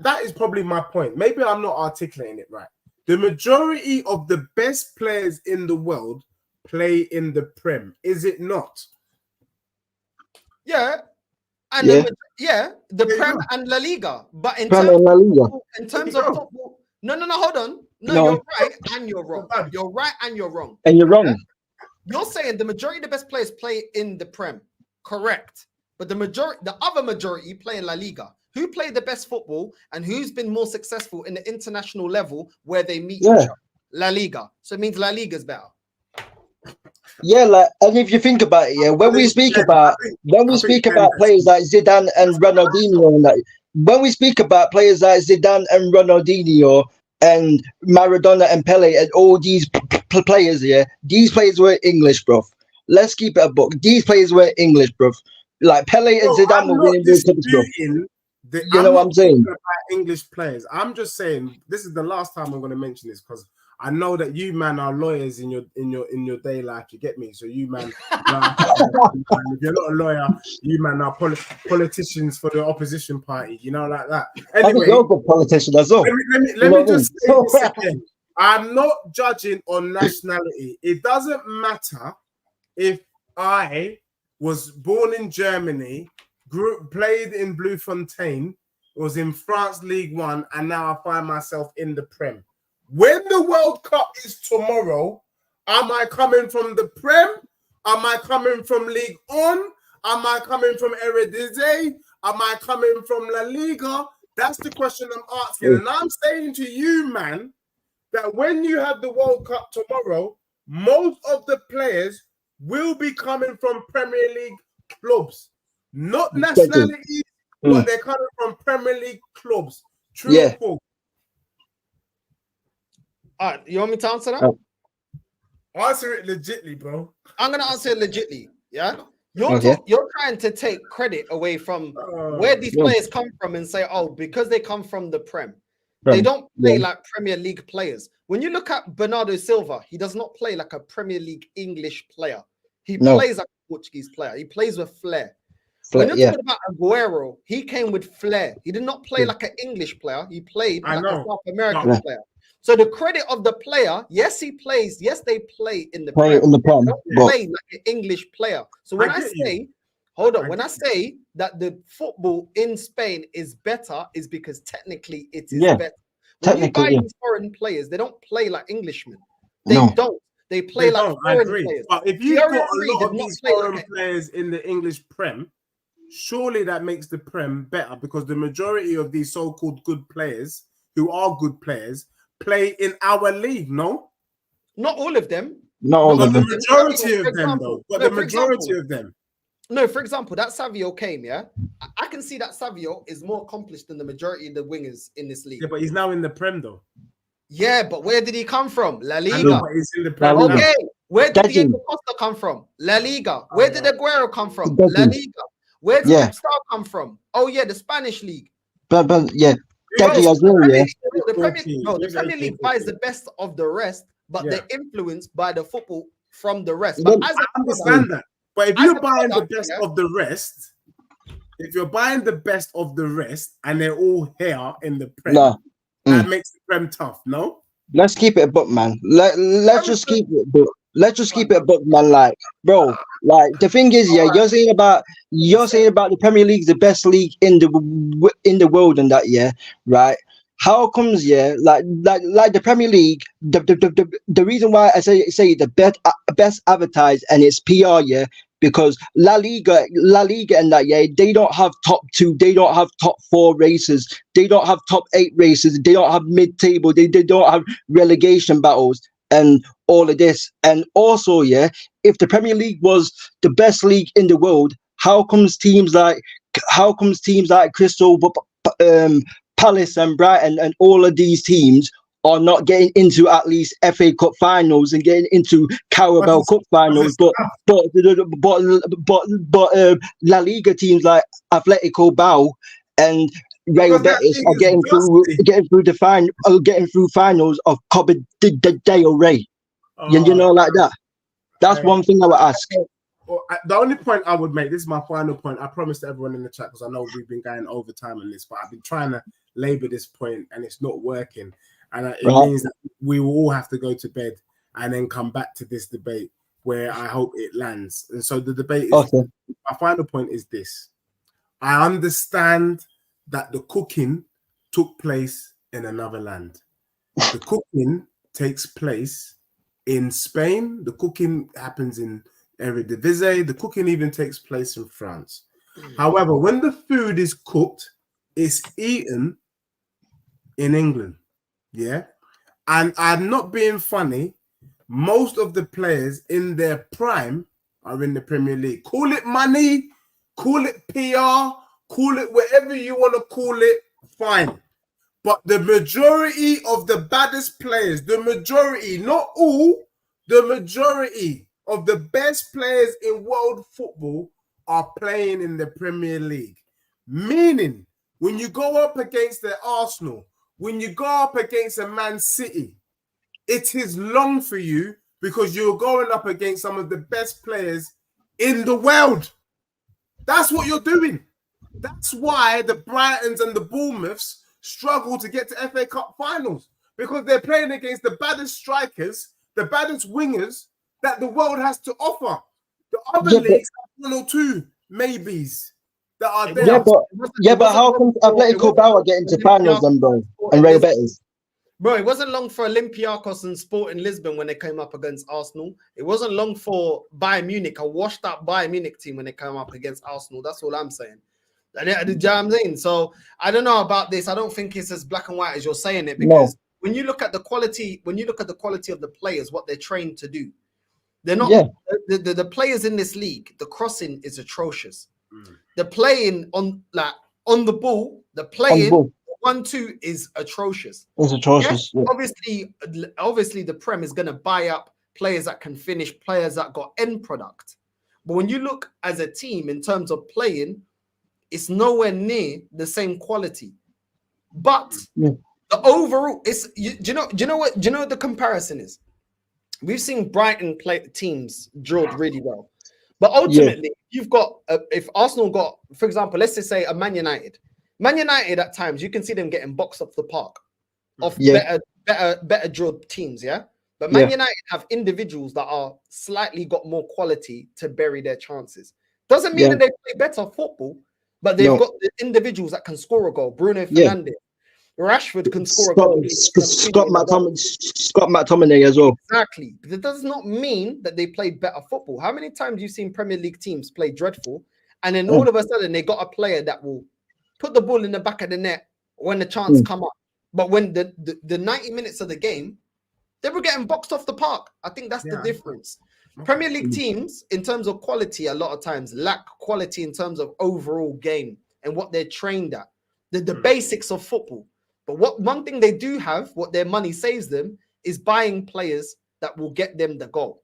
that is probably my point. Maybe I'm not articulating it right. The majority of the best players in the world play in the Prem. Is it not? Yeah. And the Prem and La Liga. But in terms of football, no, hold on. No, you're right and you're wrong. You're right and you're wrong. And you're wrong. You're saying the majority of the best players play in the Prem. Correct. But the other majority play in La Liga. Who played the best football and who's been more successful in the international level where they meet each other? La Liga. So it means La Liga is better. Yeah, like, and if you think about it, when we speak about players like Zidane and Ronaldinho, and that, when we speak about players like Zidane and Ronaldinho and Maradona and Pele and all these players, these players were English, bro. Let's keep it a book. These players were English, bro. Like Pele and Zidane were winning those types, bro. You know what I'm saying? About English players. I'm just saying this is the last time I'm going to mention this because I know that you man are lawyers in your day life. You get me? So you man, if you're not a lawyer, you man are politicians for the opposition party. You know, like that. Anyway, you're a good politician as well. Let me just say this again. I'm not judging on nationality. It doesn't matter if I was born in Germany, played in Bloemfontein, was in France League One, and now I find myself in the Prem. When the World Cup is tomorrow, am I coming from the Prem? Am I coming from Ligue 1? Am I coming from Eredivisie? Am I coming from La Liga? That's the question I'm asking. And I'm saying to you, man, that when you have the World Cup tomorrow, most of the players will be coming from Premier League clubs. Not nationalities, but they're coming from Premier League clubs. True or false? All right, you want me to answer that? Answer it legitly, bro. I'm gonna answer it legitly. Yeah, you're trying to take credit away from where these players come from and say, oh, because they come from the Prem, they don't play like Premier League players. When you look at Bernardo Silva, he does not play like a Premier League English player. He plays like a Portuguese player. He plays with flair. When you're talking about Aguero, he came with flair. He did not play like an English player. He played like a South American player. So the credit of the player, yes, he plays. Yes, they play in the Prem. They don't play like an English player. So when I say, when I say that the football in Spain is better, is because technically it is better. When you buy these foreign players, they don't play like Englishmen. They don't. They play like foreign players. But if you've got a lot of these foreign players in the English Prem, surely that makes the Prem better because the majority of these so-called good players, who are good players, play in our league, no? Not all of them. Not all of them. The majority of them, though. But the majority of them. No, for example, that Savio came, I can see that Savio is more accomplished than the majority of the wingers in this league. Yeah, but he's now in the Prem, though. Yeah, but where did he come from? La Liga. He's in the Prem. Okay, Where did Deadly. Diego Costa come from? La Liga. Where did Aguero come from? Deadly. La Liga. Where did Yeah. Star come from? Oh yeah, the Spanish league. But yeah, Bro, deadly as well. Yeah. The Premier League buys the best of the rest, but they're influenced by the football from the rest. But Then- as I a understand that. But if as you're a buying the product, best yeah. of the rest, if you're buying the best of the rest and they're all here in the Prem, No. that makes the Prem tough, no? Let's keep it a book, man. Let's just keep it a book. Let's just keep it a book, man. Like, bro, like the thing is, yeah, you're saying about the Premier League's the best league in the world and that, yeah, right? How comes, yeah, like the Premier League, the reason why I say the best advertised and it's PR, yeah, because La Liga and that, yeah, they don't have top 2, they don't have top 4 races, they don't have top 8 races, they don't have mid-table, they don't have relegation battles and all of this. And also, yeah, if the Premier League was the best league in the world, how comes teams like Crystal Palace and Brighton and all of these teams are not getting into at least FA Cup finals and getting into Carabao Cup finals, but La Liga teams like Atletico Bilbao and Real Betis are getting through finals of Copa del Rey. You know, like that. That's one thing I would ask. Well, the only point I would make, this is my final point. I promised everyone in the chat because I know we've been going overtime on this, but I've been trying to labor this point and it's not working. And it means that we will all have to go to bed and then come back to this debate where I hope it lands. And so the debate is, my final point is this. I understand that the cooking took place in another land. The cooking takes place in Spain. The cooking happens in Eredivisie. The cooking even takes place in France. However, when the food is cooked, it's eaten in England. Yeah. And I'm not being funny. Most of the players in their prime are in the Premier League. Call it money, call it PR, call it whatever you want to call it, fine. But the majority of the baddest players, the majority, not all, the majority of the best players in world football are playing in the Premier League. Meaning, when you go up against the Arsenal, when you go up against a Man City, it is long for you because you're going up against some of the best players in the world. That's what you're doing. That's why the Brightons and the Bournemouths struggle to get to FA Cup finals, because they're playing against the baddest strikers, the baddest wingers that the world has to offer. The other leagues have 1 or 2 maybes that are there. But how come Atletico Bilbao are getting to finals then, bro? And Real Betis? Bro, it wasn't long for Olympiacos and Sporting Lisbon when they came up against Arsenal. It wasn't long for Bayern Munich, a washed-up Bayern Munich team, when they came up against Arsenal. That's all I'm saying. You know what I'm saying? So I don't know about this. I don't think it's as black and white as you're saying it, because when you look at the quality, of the players, what they're trained to do, they're not the players in this league. The crossing is atrocious. The playing on the ball, the playing 1-2 is atrocious. It's atrocious. Yes, obviously, the Prem is going to buy up players that can finish, players that got end product. But when you look as a team in terms of playing, it's nowhere near the same quality. But the overall, do you know what the comparison is? We've seen Brighton play teams drilled really well, but ultimately, you've got if Arsenal got, for example, let's just say a Man United. Man United at times you can see them getting boxed off the park, off better drilled teams, But Man United have individuals that are slightly got more quality to bury their chances. Doesn't mean that they play better football, but they've got the individuals that can score a goal. Bruno Fernandes, Rashford can score a goal. Scott McTominay as well. Exactly. But it does not mean that they play better football. How many times you've seen Premier League teams play dreadful, and then all of a sudden they got a player that will put the ball in the back of the net when the chance come up. But when the 90 minutes of the game, they were getting boxed off the park. I think that's the difference. Premier League teams, in terms of quality, a lot of times lack quality in terms of overall game and what they're trained at, the basics of football. But one thing they do have, what their money saves them, is buying players that will get them the goal.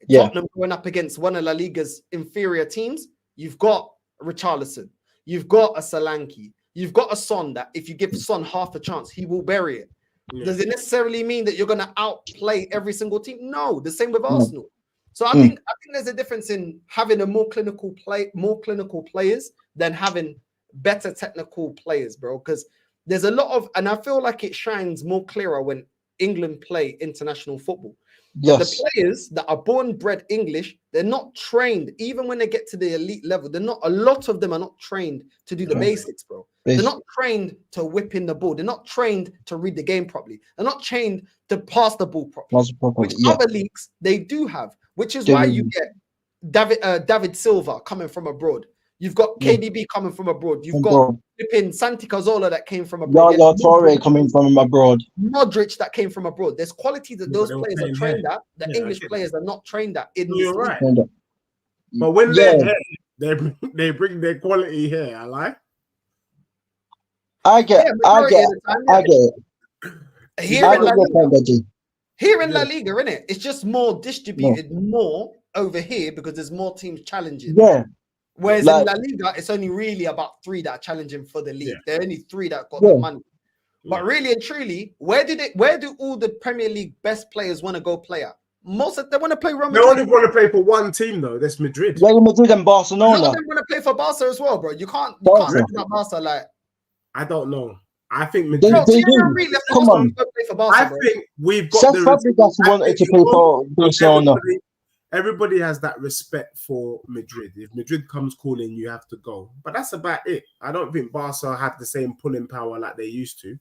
Yeah. Tottenham going up against one of La Liga's inferior teams, you've got Richarlison, you've got a Solanke, you've got a Son that if you give Son half a chance, he will bury it. Yeah. Does it necessarily mean that you're going to outplay every single team? No, the same with Mm. Arsenal. So I think there's a difference in having a more clinical players than having better technical players, bro. Because there's a lot of, and I feel like it shines more clearer when England play international football. But Yes. the players that are born bred English, they're not trained. Even when they get to the elite level, they're not. A lot of them are not trained to do the basics, bro. They're not trained to whip in the ball. They're not trained to read the game properly. They're not trained to pass the ball properly. Which other leagues they do have. Which is why you get David Silva coming from abroad. You've got KDB coming from abroad. You've got flipping Santi Cazorla that came from abroad. Yaya Toure coming from abroad. Modric that came from abroad. There's qualities that those players are trained at. The English players are not trained at. You're right. But when they're here, they bring their quality here. I like. I get it. Here in La Liga, innit? It's just more distributed more over here because there's more teams challenging. Yeah. Whereas in La Liga, it's only really about 3 that are challenging for the league. Yeah. There are only 3 that got the money. But really and truly, where do all the Premier League best players want to go play at? Most of them want to play Real Madrid. They only want to play for one team though. That's Madrid. Real Madrid and Barcelona. A lot of them want to play for Barca as well, bro. You can't say about Barca like. I don't know. I think Madrid. Come on. I think we've got the Fabregas wanted to play for Barcelona. Everybody has that respect for Madrid. If Madrid comes calling, you have to go. But that's about it. I don't think Barca have the same pulling power like they used to.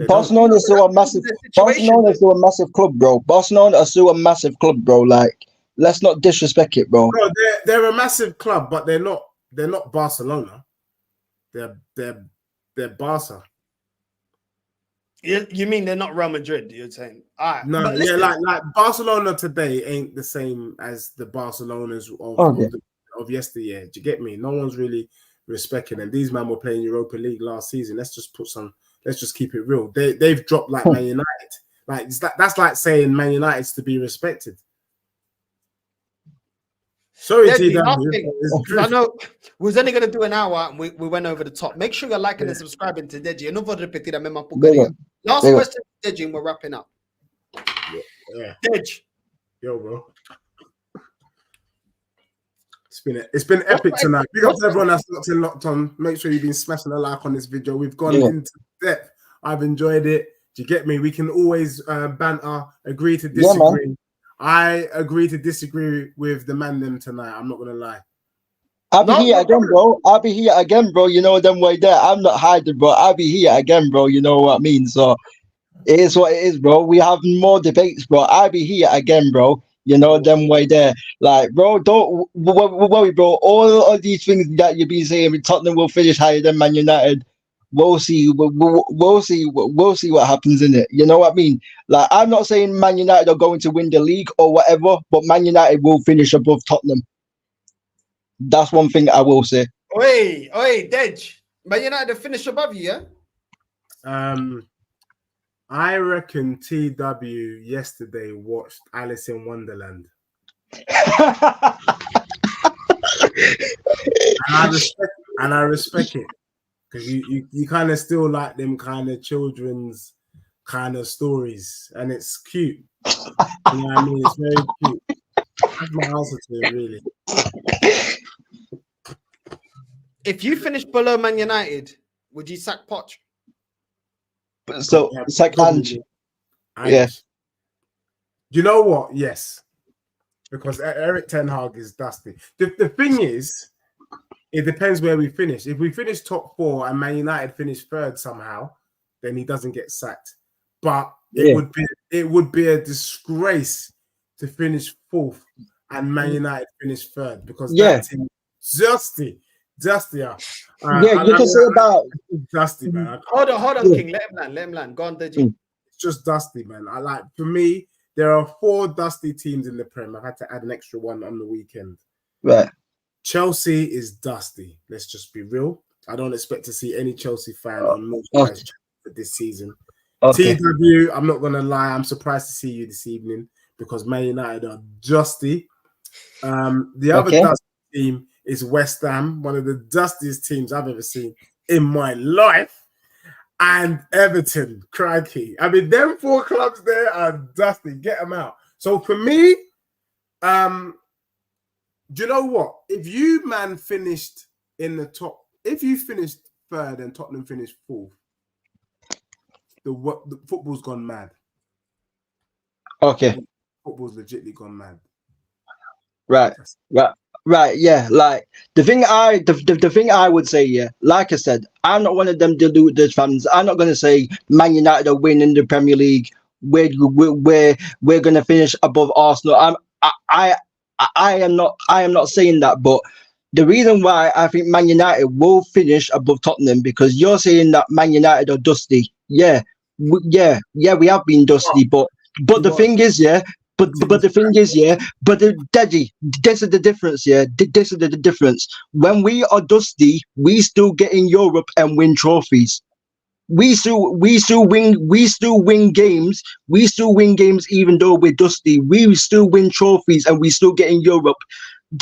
Barcelona is still a massive. Barcelona is still a massive club, bro. Barcelona are still a massive club, bro. Like, let's not disrespect it, bro. No, they're a massive club, but they're not Barcelona. They're Barca. You mean they're not Real Madrid? You're saying, all right? No, yeah, like Barcelona today ain't the same as the Barcelonas of yesteryear. Do you get me? No one's really respecting them. These men were playing Europa League last season. Let's just keep it real. They've dropped like Man United. Like that's like saying Man United's to be respected. Sorry, TW. I know we was only going to do an hour and we went over the top. Make sure you're liking and subscribing to Deji. Last question, Deji, and we're wrapping up. Yeah. Dej. Yo, bro. It's been epic tonight. Big up to everyone that's locked on. Make sure you've been smashing a like on this video. We've gone into depth. I've enjoyed it. Do you get me? We can always banter, agree to disagree. Yeah, I agree to disagree with the man them tonight. I'm not gonna lie. I'll be here again, bro. You know them way there. I'm not hiding, bro. I'll be here again, bro. You know what I mean? So it is what it is, bro. We have more debates, bro. I'll be here again, bro. You know them way there. Like, bro, don't worry, bro. All of these things that you've been saying, Tottenham will finish higher than Man United. We'll see. We'll see what happens in it. You know what I mean? Like, I'm not saying Man United are going to win the league or whatever, but Man United will finish above Tottenham. That's one thing I will say. Oi, Dej. Man United finish above you, yeah? I reckon TW yesterday watched Alice in Wonderland. and I respect it. Because you kind of still like them kind of children's kind of stories. And it's cute. You know what I mean? It's very cute. That's my answer to it, really. If you finish below Man United, would you sack Poch? So, sack Ange. Yeah. You know what? Yes. Because Eric Ten Hag is dusty. The thing is, it depends where we finish. If we finish top 4 and Man United finish 3rd somehow, then he doesn't get sacked. But it would be a disgrace to finish 4th and Man United finish 3rd because that team dusty. You can say about dusty, man. Hold on, King. Let him land. Go on, Deji. It's just dusty, man. For me, there are 4 dusty teams in the Prem. I've had to add an extra one on the weekend. Right. Chelsea is dusty. Let's just be real. I don't expect to see any Chelsea fan on Northside for this season. Okay. TW, I'm not gonna lie. I'm surprised to see you this evening. because Man United are dusty. The other dusty team is West Ham, one of the dustiest teams I've ever seen in my life. And Everton, crikey. I mean, them 4 clubs there are dusty. Get them out. So for me, do you know what? If you, man, finished in the top, if you finished 3rd and Tottenham finished 4th, the football's gone mad. Okay. Football's legitimately gone mad. Right, yeah. Like the thing I would say, yeah, like I said, I'm not one of them deluded fans. I'm not gonna say Man United are winning the Premier League. We're gonna finish above Arsenal. I am not saying that, but the reason why I think Man United will finish above Tottenham, because you're saying that Man United are dusty. Yeah, we have been dusty, but the thing is, yeah. But the thing is, yeah, Daddy, this is the difference, yeah. This is the difference. When we are dusty, we still get in Europe and win trophies. We still win games. We still win games even though we're dusty. We still win trophies and we still get in Europe,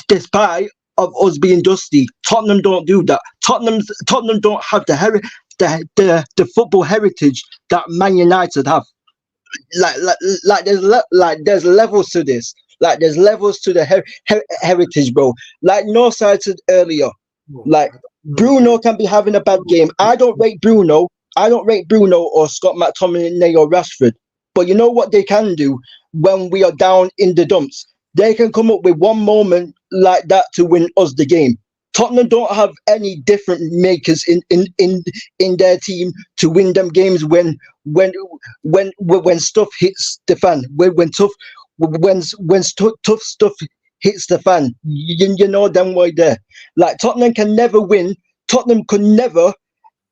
despite of us being dusty. Tottenham don't do that. Tottenham don't have the football heritage that Man United have. There's levels to this. Like there's levels to the heritage, bro. Like Northside said earlier, like Bruno can be having a bad game. I don't rate Bruno or Scott McTominay or Rashford. But you know what they can do when we are down in the dumps? They can come up with one moment like that to win us the game. Tottenham don't have any different makers in their team to win them games when stuff hits the fan. When tough stuff hits the fan. You know them way there. Like Tottenham can never win. Tottenham could never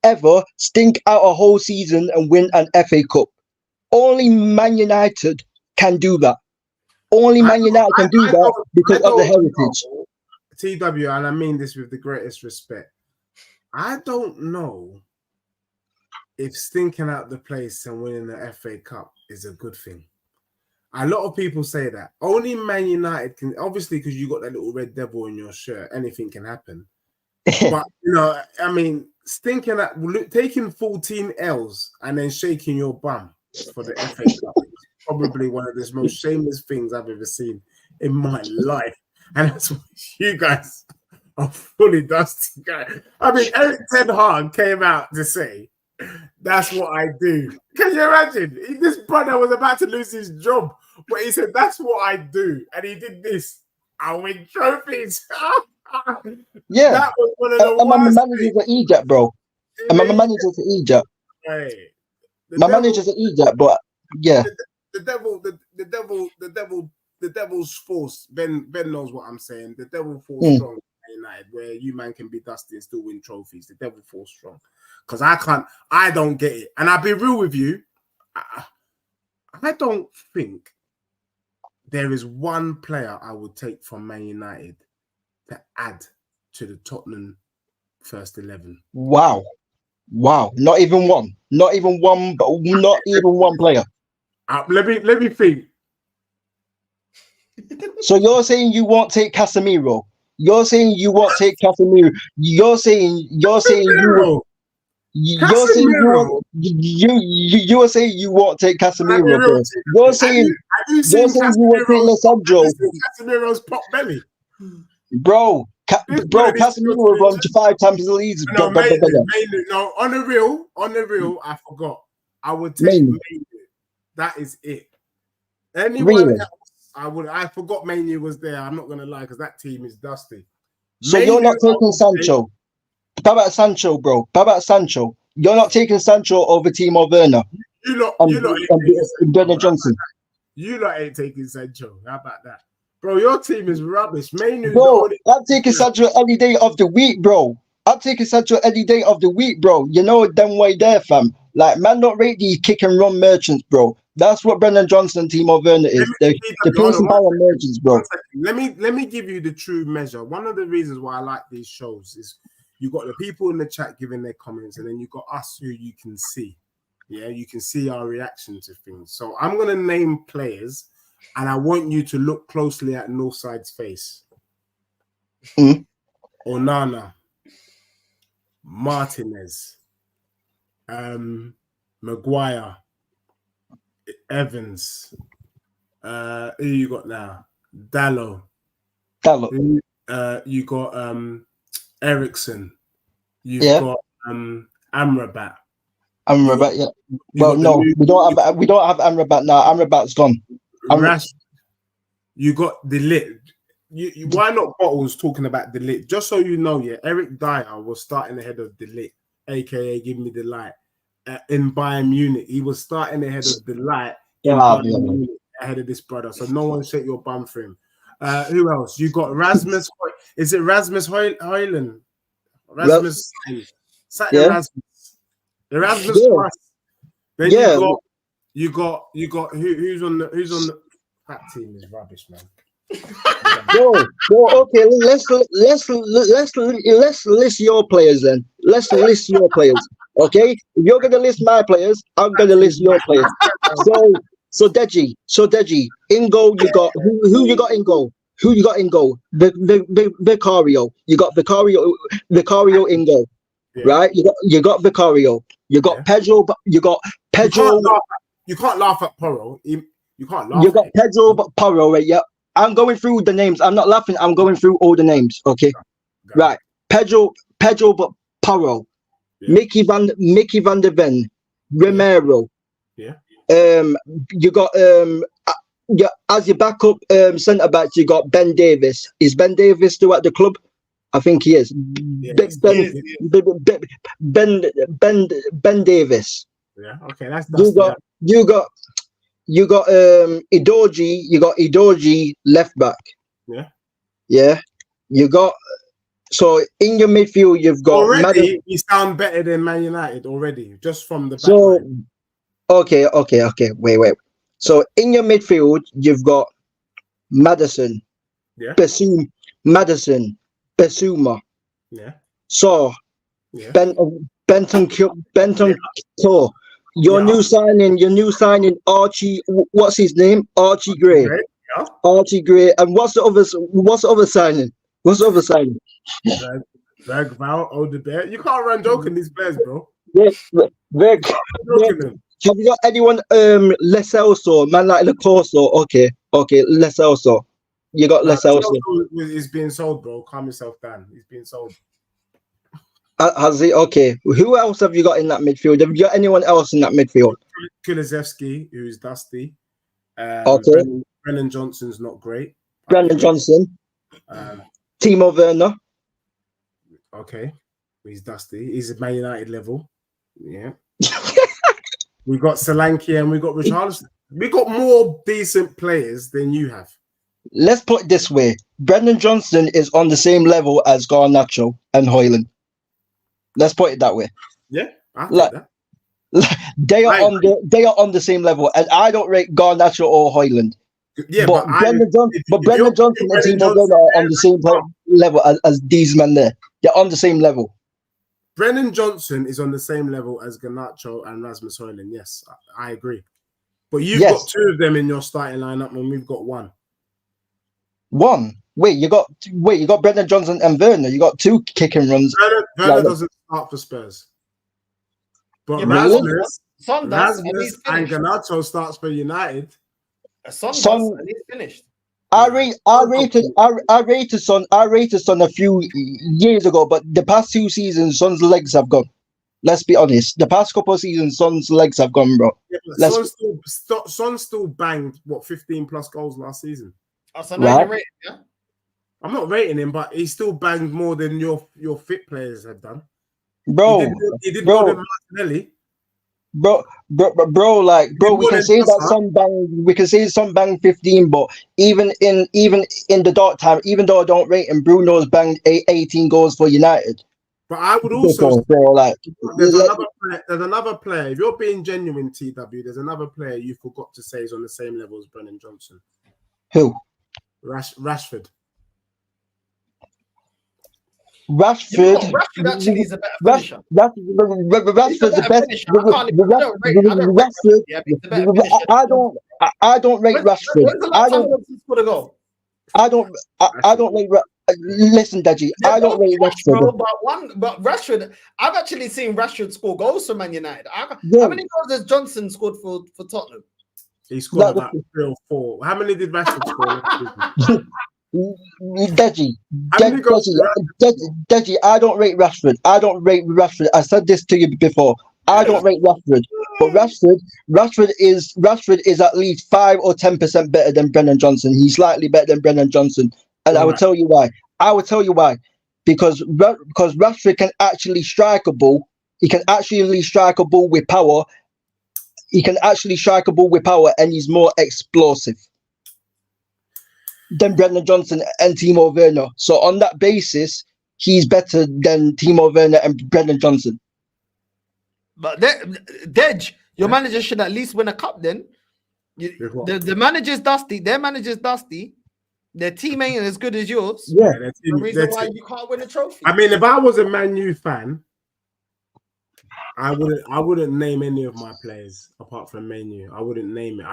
ever stink out a whole season and win an FA Cup. Only Man United can do that. Only Man United can do that because of the heritage. TW, and I mean this with the greatest respect. I don't know if stinking out the place and winning the FA Cup is a good thing. A lot of people say that. Only Man United can, obviously, because you got that little red devil in your shirt, anything can happen. But, you know, I mean, stinking out, taking 14 L's and then shaking your bum for the FA Cup is probably one of the most shameless things I've ever seen in my life. And that's what you guys are fully dusty guys. I mean, Eric Ten Hag came out to say, that's what I do. Can you imagine? This brother was about to lose his job, but he said, that's what I do. And he did this. I win trophies. Yeah. That was one of the my manager's at Egypt, bro. And my manager's at Egypt. Hey, my manager's at Egypt, but yeah. The devil's force. Ben knows what I'm saying. The devil force strong at United, where you man can be dusty and still win trophies. The devil force strong. Because I don't get it. And I'll be real with you. I don't think there is one player I would take from Man United to add to the Tottenham first 11. Wow. Not even one. Not even one player. Let me think. So you're saying you won't take Casemiro? You're saying you won't take Casemiro? You're saying you were saying you won't take Casemiro, bro. You're saying you won't take Lissandro. Casemiro's pot belly, bro. Casemiro won 5 Champions Leagues. No, on the real, I forgot. I would take Mainu. That is it. Anyone else, I forgot Mainu was there. I'm not gonna lie, because that team is dusty. So you're not taking Sancho? How about Sancho, bro? How about Sancho? You're not taking Sancho over Timo Werner? You lot Brendan Johnson. You lot ain't taking Sancho. How about that? Bro, your team is rubbish. Mainu, bro, I'm taking Sancho any day of the week, bro. I'm taking Sancho any day of the week, bro. You know them way there, fam. Like, man, don't rate these kick and run merchants, bro. That's what Brendan Johnson and Timo Werner is. They're placing power merchants, bro. Let me give you the true measure. One of the reasons why I like these shows is you got the people in the chat giving their comments, and then you got us who you can see. Yeah, you can see our reaction to things. So I'm gonna name players, and I want you to look closely at Northside's face. Onana, Martinez, Maguire, Evans. Who you got now? Dallo. You got Ericsson. You've got Amrabat. Amrabat, yeah. Well, no, we don't have Amrabat now. Amrabat's gone. You got the lit. You why not Bottles talking about the lit? Just so you know, yeah, Eric Dyer was starting ahead of the lit, aka Give Me the Light, in Bayern Munich. He was starting ahead of the light Munich, ahead of this brother. So no one shake your bum for him. Who else? You got Rasmus. Is it Rasmus Højlund? Rasmus. Erasmus Plus. Then you got who's on the that team is rubbish, man. Okay, let's list your players then. Let's list your players. Okay, if you're gonna list my players, I'm gonna list your players. So Deji, in goal you got who you got in goal? Who you got in goal? Vicario. You got Vicario in goal, right? You got Vicario. You got Pedro. You got Pedro. You can't laugh at Porro. You can't laugh. You got Pedro Porro, right? Yeah. I'm going through the names. I'm not laughing. I'm going through all the names. Okay. Right. Pedro Porro. Yeah. Mickey van der Ven. Romero. Yeah. You got as your backup centre backs, you got Ben Davis. Is Ben Davis still at the club? I think he is. Yeah, Ben Davis. Yeah. Okay. That's you got Idoji. You got Idoji left back. Yeah. Yeah. You got so in your midfield you've got already. You sound better than Man United already, just from the back. So okay. Wait. So in your midfield you've got Maddison. Yeah. Madison. Besuma. Yeah. So Benton Core. Your new signing, Archie. What's his name? Archie Gray. Yeah. Archie Gray. And what's the other signing? Bergval, Odebear. You can't run joking these players, bro. Have you got anyone? Leselso, man like Lacorso. Okay. Leselso. You got Leselso. He's being sold, bro. Calm yourself down. He's being sold. Has he? Okay. Who else have you got in that midfield? Have you got anyone else in that midfield? Kulusevski, who's dusty. Okay. Brennan Johnson's not great. Brennan Johnson. Timo Werner. Okay. He's dusty. He's at Man United level. Yeah. We got Solanke and we got Richarlison. We got more decent players than you have. Let's put it this way. Brendan Johnson is on the same level as Garnacho and Højlund. Let's put it that way. Yeah, I think that. They are on the same level, and I don't rate Garnacho or Højlund. Yeah, but Brendan Johnson and Timo Werner are on the same level as these men there. They're on the same level. Brendan Johnson is on the same level as Garnacho and Rasmus Højlund. Yes, I agree. But you've got two of them in your starting lineup, and we've got one. One? Wait, you got Brendan Johnson and Werner. You got two kicking runs. Werner doesn't start for Spurs. But Rasmus and Garnacho starts for United. Son does, and he's finished. I rated Son a few years ago, but the past 2 seasons, Son's legs have gone. Let's be honest. The past couple of seasons, Son's legs have gone, bro. Yeah, Son still banged 15 plus goals last season. So now you're rating, yeah? I'm not rating him, but he still banged more than your fit players have done. Bro, he did more than Martinelli. Bro, we can say that Son banged 15, but even in the dark time, even though I don't rate him, Bruno's banged 18 goals for United. But I would also say, there's another player. If you're being genuine, TW, there's another player you forgot to say is on the same level as Brennan Johnson. Who? Rashford. Rashford actually is a better finisher. Rashford's the best. I don't rate Rashford. When's the last time Robson scored a goal? I don't rate. Listen, Deji, I don't rate Rashford. But Rashford, I've actually seen Rashford score goals for Man United. How many goals has Johnson scored for Tottenham? He scored about 3 or 4. How many did Rashford score? Deji, I don't rate Rashford. I said this to you before. I don't rate Rashford, but Rashford is at least 5 or 10% better than Brennan Johnson. He's slightly better than Brennan Johnson, and I will tell you why. Because Rashford can actually strike a ball. He can actually strike a ball with power. And he's more explosive than Brendan Johnson and Timo Werner. So on that basis, he's better than Timo Werner and Brendan Johnson. But Dej, your manager should at least win a cup then. The manager's dusty. Their manager's dusty. Their team ain't as good as yours. Yeah. The reason why you can't win a trophy. I mean, if I was a Man U fan, I wouldn't name any of my players apart from Man U. I wouldn't name it.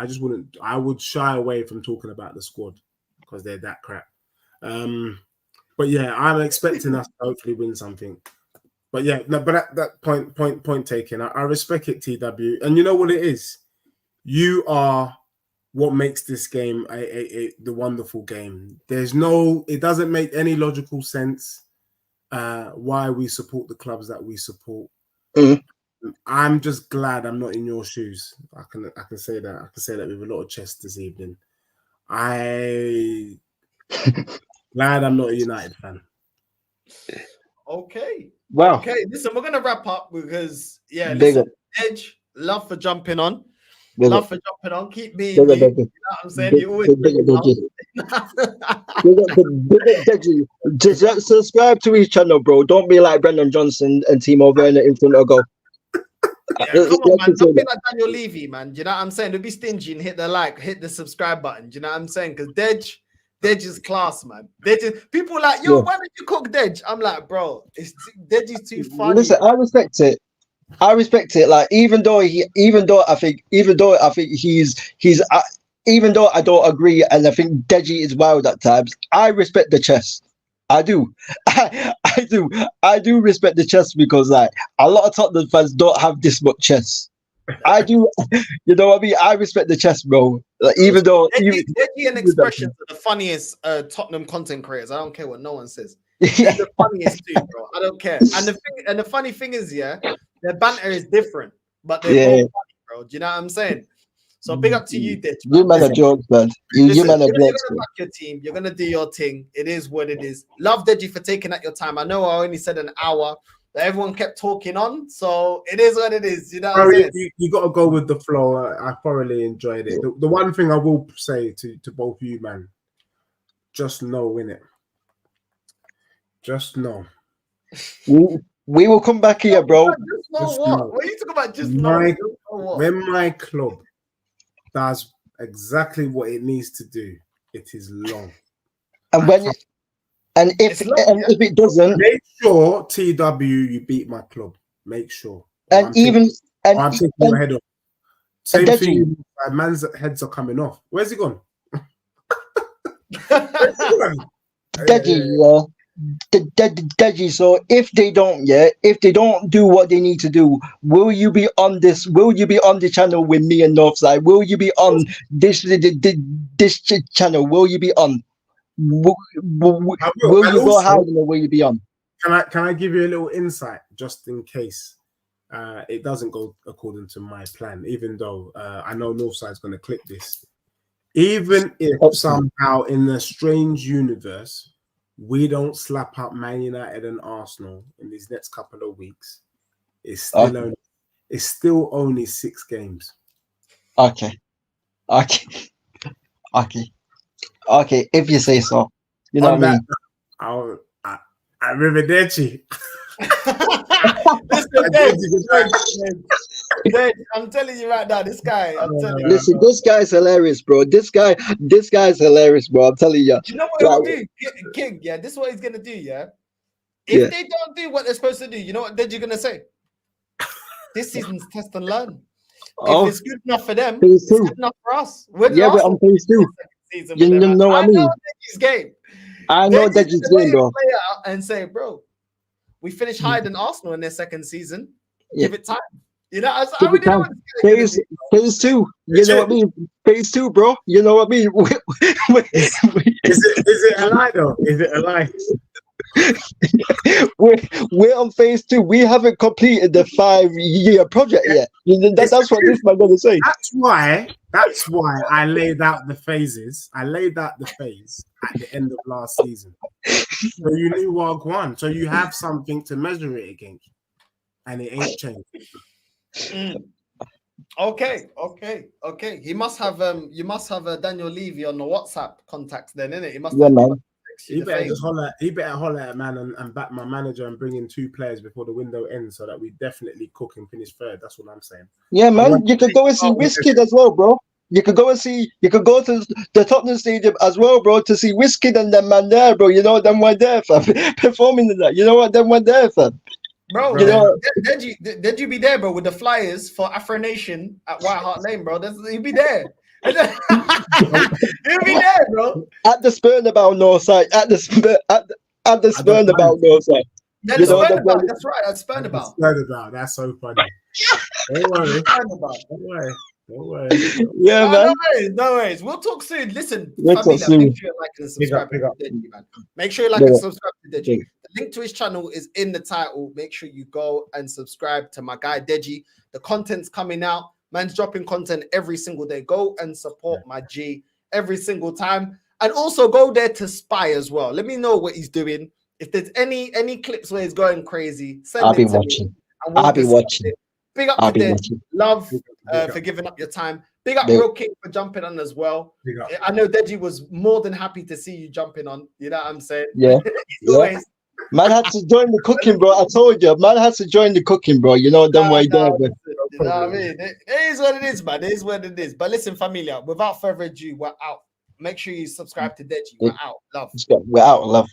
I would shy away from talking about the squad because they're that crap. But yeah, I'm expecting us to hopefully win something. But yeah, no, but at that point taken. I respect it, TW. And you know what it is? You are what makes this game the wonderful game. It doesn't make any logical sense why we support the clubs that we support. Mm-hmm. I'm just glad I'm not in your shoes. I can say that. I can say that with a lot of chest this evening. Glad I'm not a United fan. Okay. Wow. Okay, listen, we're gonna wrap up because Edge, love for jumping on. Love for jumping on. Keep being you. You know what I'm saying? You always just subscribe to his channel, bro. Don't be like Brendan Johnson and Timo Werner in front of goal. Yeah, come on, man. Don't be like Daniel Levy, man. Do you know what I'm saying? Don't be stingy and hit the subscribe button. Do you know what I'm saying? Because Dej is class, man. People like, yo, why don't you cook Dej? I'm like, bro, Dej is too funny. Listen, I respect it. Like, even though I think I don't agree, and I think Deji is wild at times, I respect the chess. I do. I do respect the chess because like a lot of Tottenham fans don't have this much chess. I do. You know what I mean? I respect the chess, bro. Like, even though Deji and Expressions are the funniest Tottenham content creators. I don't care what no one says. They're the funniest too, bro. I don't care. And the funny thing is, their banter is different, but they're both funny, bro. Do you know what I'm saying? So big up to you, Ditch. You man are jokes, man. You man are jokes. You're gonna back your team. You're gonna do your thing. It is what it is. Love Deji for taking out your time. I know I only said an hour, but everyone kept talking on. So it is what it is. You know what I'm saying? You got to go with the flow. I thoroughly enjoyed it. The one thing I will say to both you, man, just know, innit? Just know. We will come back here, bro. Just know what? What are you talking about? Just know what? When my club does exactly what it needs to do, it is long. And if it doesn't, make sure TW you beat my club. Make sure. I'm taking your head off. Same thing. Man's heads are coming off. Where's he gone? Deji, so if they don't do what they need to do, will you be on the channel with me and Northside? Will you be on this channel? Will you be on? Will you go hiding or will you be on? Can I give you a little insight just in case it doesn't go according to my plan, even though I know Northside's going to clip this. Even if somehow in the strange universe we don't slap up Man United and Arsenal in these next couple of weeks, it's still only 6 games. Okay. If you say so, you know what I mean. Arrivederci. I'm telling you right now, this guy. Listen, this guy's hilarious, bro. This guy's hilarious, bro. I'm telling you. You know what he'll do, King? Yeah, this is what he's gonna do. Yeah, if they don't do what they're supposed to do, you know what? Then you're gonna say, this season's test and learn. If it's good enough for them, phase it's two. good enough for us. We're Yeah, we're on phase two. Season You with them, know what I mean? know Deji's game. I know that Deji's you're saying, bro. play out and say, bro, we finished higher than Arsenal in their second season. Yeah. Give it time. You know, I Give already it know time. what it's Phase two. You know what I mean? Phase two, bro. You know what I mean? Is it a lie though? Is it a lie? we're on phase two. We haven't completed the 5-year project yet. That's what this man gonna say. That's why I laid out the phases. I laid out the phase at the end of last season. So you knew what won. So you have something to measure it against. And it ain't changed. Okay. You must have Daniel Levy on the WhatsApp contacts then, innit? He must have man. He better holler at man and back my manager and bring in 2 players before the window ends so that we definitely cook and finish third. That's what I'm saying. Yeah, man. You could go and see Wizkid as well, bro. You could go to the Tottenham Stadium as well, bro, to see Wizkid and them man there, bro. You know them one there, fam. Performing in that. You know what them one there, fam. Bro, you know, did you be there, bro, with the flyers for Afro Nation at White Hart Lane, bro? You'd be there. You'd be there, bro. At the Spurnabout Northside. At the Spurnabout Northside. Yeah, that's right. That's Spurnabout. That's so funny. Don't worry. Don't worry. Yeah, man. No worries. We'll talk soon. Listen, We'll talk soon. make sure you like and subscribe to Deji, man. Make sure you like and subscribe to Deji. The link to his channel is in the title. Make sure you go and subscribe to my guy Deji. The content's coming out. Man's dropping content every single day. Go and support my G every single time. And also go there to spy as well. Let me know what he's doing. If there's any clips where he's going crazy, I'll be watching. I'll be watching. Big up to Deji. Love for giving up your time. Big up Real King for jumping on as well. I know Deji was more than happy to see you jumping on. You know what I'm saying? Yeah. Man had to join the cooking, bro. I told you, man has to join the cooking, bro. You know, them way there. You know what I mean? It is what it is, man. It is what it is. But listen, familia, without further ado, we're out. Make sure you subscribe to Deji. We're out. Love. We're out. Love.